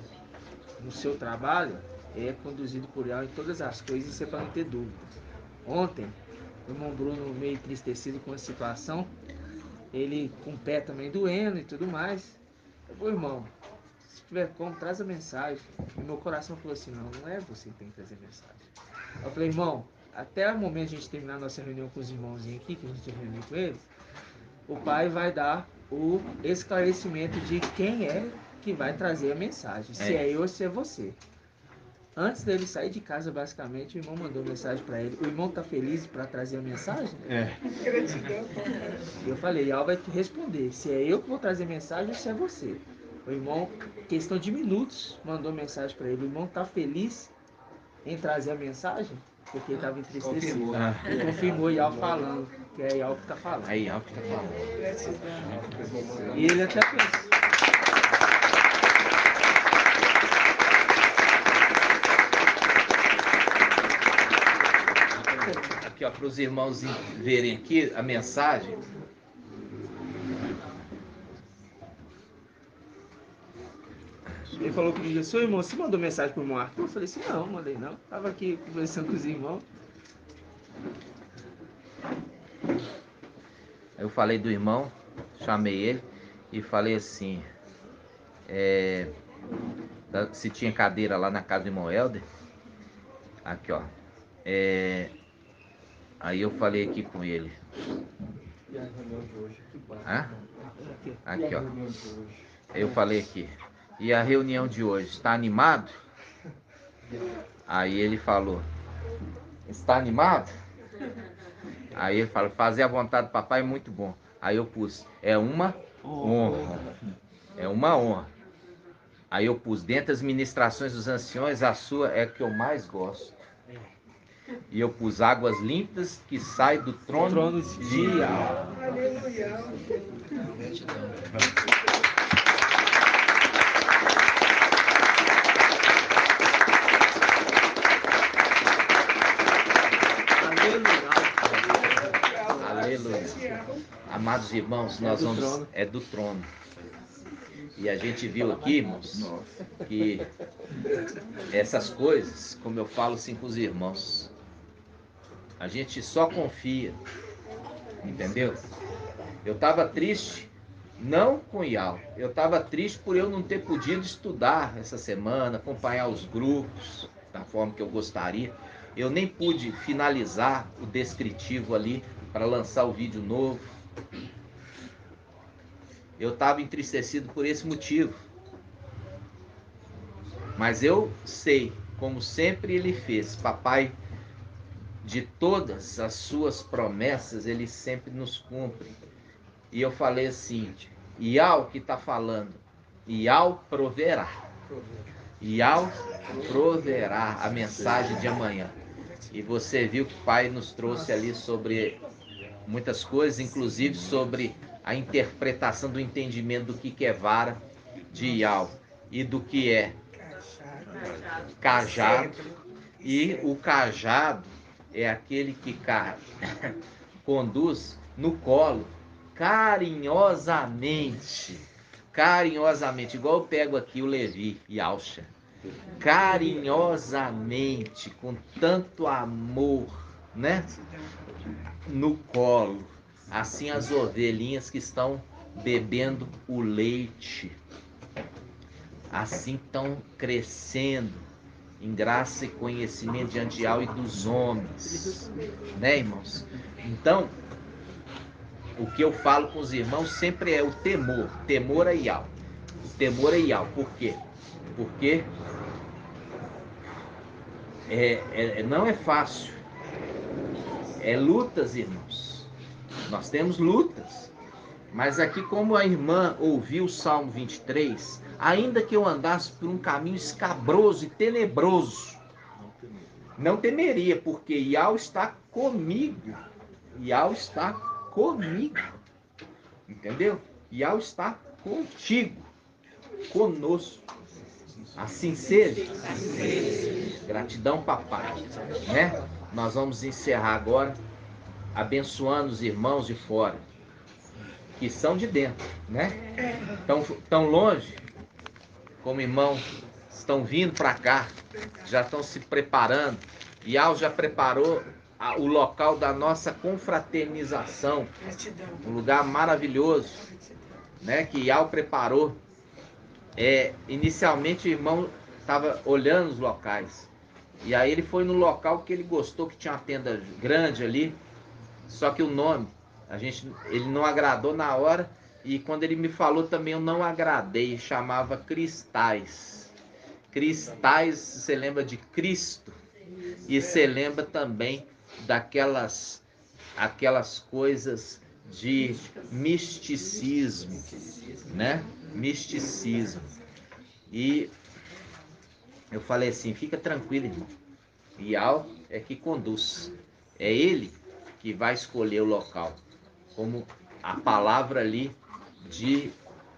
no seu trabalho é conduzido por Ial em todas as coisas, isso é para não ter dúvida. Ontem, o irmão Bruno, meio entristecido com a situação, ele com o pé também doendo e tudo mais. Eu falei, irmão, se tiver como, traz a mensagem. E meu coração falou assim, não é você que tem que trazer a mensagem. Eu falei, irmão, até o momento de a gente terminar a nossa reunião com os irmãozinhos aqui, que a gente reuniu com eles, o pai vai dar o esclarecimento de quem é que vai trazer a mensagem, se é eu ou se é você. Antes dele sair de casa, basicamente, o irmão mandou mensagem para ele. O irmão tá feliz para trazer a mensagem? E eu falei, Ial vai te responder, se é eu que vou trazer a mensagem ou se é você. O irmão, questão de minutos, mandou mensagem para ele. O irmão tá feliz em trazer a mensagem? Porque ele estava entristecido. Confirmou Ial falando, que é Ial que tá falando. É Ial que tá falando. E ele até pensou. Aqui, ó, para os irmãos verem aqui a mensagem. Ele falou comigo, seu irmão, você mandou mensagem pro irmão Arthur? Eu falei assim, não, mandei não. Tava aqui conversando com os irmãos. Eu falei do irmão, chamei ele e falei assim, se tinha cadeira lá na casa do irmão Helder. Aqui, ó. Aí eu falei aqui com ele. Aqui, ó. Eu falei aqui. E a reunião de hoje, está animado? Aí ele falou, está animado? Aí ele falou, fazer a vontade do papai é muito bom. Aí eu pus, é uma honra. É uma honra. Aí eu pus, dentre as ministrações dos anciões, a sua é a que eu mais gosto. E eu pus águas limpas que saem do trono de Ial. Aleluia. Aleluia. Amados irmãos, nós vamos. É do trono. E a gente viu aqui, irmãos, que essas coisas, como eu falo assim com os irmãos, a gente só confia, entendeu? Eu estava triste, não com Ial, eu estava triste por eu não ter podido estudar essa semana, acompanhar os grupos da forma que eu gostaria. Eu nem pude finalizar o descritivo ali para lançar o vídeo novo. Eu estava entristecido por esse motivo. Mas eu sei, como sempre ele fez, papai, de todas as suas promessas, ele sempre nos cumpre. E eu falei assim, Ial que está falando, Ial proverá. Ial proverá a mensagem de amanhã. E você viu que o pai nos trouxe ali sobre muitas coisas, inclusive sobre a interpretação do entendimento do que é vara de Ial e do que é cajado. E o cajado é aquele que conduz no colo carinhosamente, igual eu pego aqui o Levi e Alcha, carinhosamente, com tanto amor, né? No colo, assim as ovelhinhas que estão bebendo o leite, assim estão crescendo em graça e conhecimento diante de Al e dos homens, né, irmãos? Então, o que eu falo com os irmãos sempre é o temor a Ial. O temor a Ial. Por quê? Porque não é fácil. É lutas, irmãos. Nós temos lutas. Mas aqui, como a irmã ouviu o Salmo 23, ainda que eu andasse por um caminho escabroso e tenebroso, não temeria, porque Ial está comigo. Ial está comigo. Entendeu? Ial está contigo, conosco. Assim seja. Gratidão, papai. Né? Nós vamos encerrar agora abençoando os irmãos de fora, que são de dentro, né? Tão longe, como irmãos estão vindo para cá, já estão se preparando. Ial já preparou o local da nossa confraternização, um lugar maravilhoso, né? Que Ial preparou. Inicialmente o irmão estava olhando os locais, e aí ele foi no local que ele gostou, que tinha uma tenda grande ali, só que o nome ele não agradou na hora, e quando ele me falou também eu não agradei. Chamava Cristais. Cristais, você lembra de Cristo, e você lembra também daquelas coisas de misticismo, né? Misticismo. E eu falei assim: fica tranquilo, irmão, Ial é que conduz, é ele que vai escolher o local, como a palavra ali de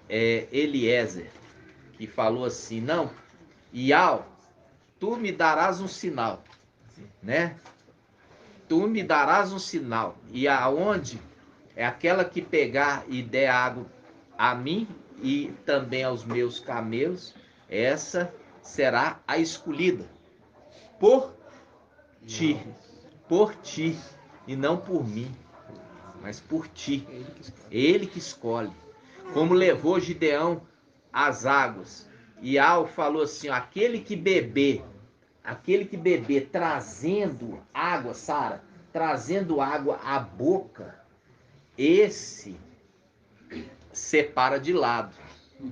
Eliezer, que falou assim: não, Ial, tu me darás um sinal, né? Tu me darás um sinal, e aonde é aquela que pegar e der água a mim e também aos meus camelos, essa será a escolhida por ti, e não por mim, mas por ti. Ele que escolhe. Como levou Gideão às águas, e Al falou assim: ó, aquele que beber, trazendo água, Sara, trazendo água à boca, esse separa de lado.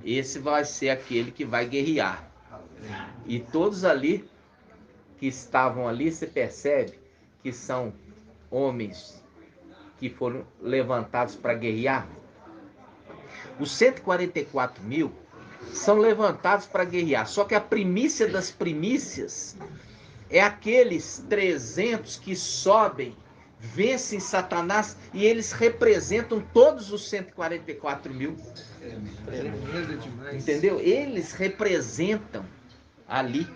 Esse vai ser aquele que vai guerrear. E todos ali que estavam ali, você percebe que são homens que foram levantados para guerrear. Os 144 mil são levantados para guerrear. Só que a primícia das primícias é aqueles 300 que sobem, vencem Satanás, e eles representam todos os 144 mil. Entendeu? Eles representam ali,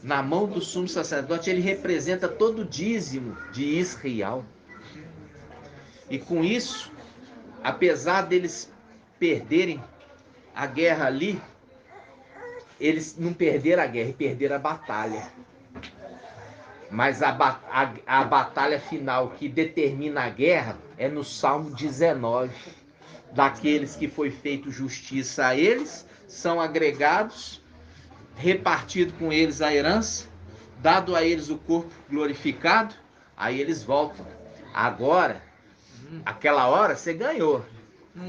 na mão do sumo sacerdote, ele representa todo o dízimo de Israel. E com isso, apesar deles perderem a guerra ali, eles não perderam a guerra, perderam a batalha. Mas a batalha final que determina a guerra é no Salmo 19. Daqueles que foi feito justiça a eles, são agregados, repartido com eles a herança, dado a eles o corpo glorificado, aí eles voltam. Agora, aquela hora você ganhou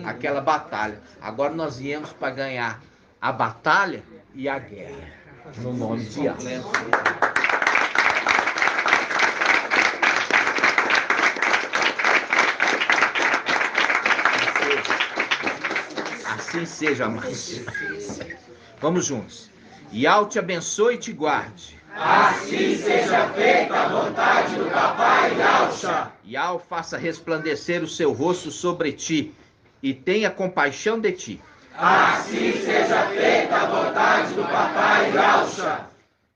aquela batalha. Agora nós viemos para ganhar a batalha e a guerra, no nome de Yahweh. Assim seja, amados. Vamos juntos. Ial te abençoe e te guarde. Assim seja feita a vontade do Papai Yahshua. Ial faça resplandecer o seu rosto sobre ti e tenha compaixão de ti. Assim seja feita a vontade do Papai Yahshua.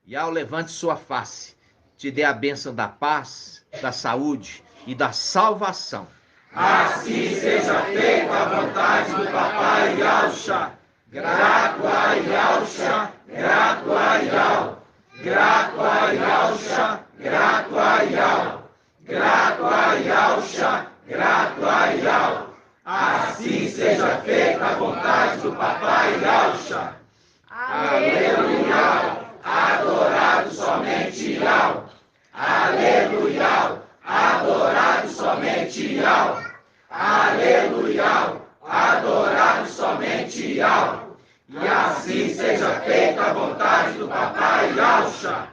Ial levante sua face, te dê a bênção da paz, da saúde e da salvação. Assim seja feita a vontade do Papai Yahshua. Grato a Yahshua, grato a Yahweh. Grato a Yahshua, grato a Yahweh. Grato a Yahshua, grato a Yahweh. Assim seja feita a vontade do Papai Yahshua. Aleluia, adorado somente Yahweh. Aleluia, adorado somente Yahweh. Aleluia, adorado somente Yahweh. E assim seja feita a vontade do Papai Yahshua.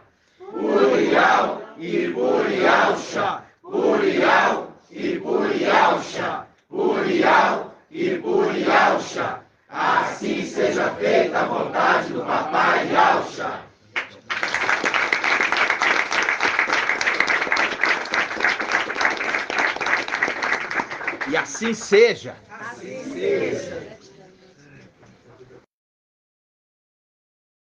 Uriel e por Yahshua. Uriel e por Yahshua. Uriel e por Yahshua. Assim seja feita a vontade do Papai Yahshua. E assim seja. Assim seja.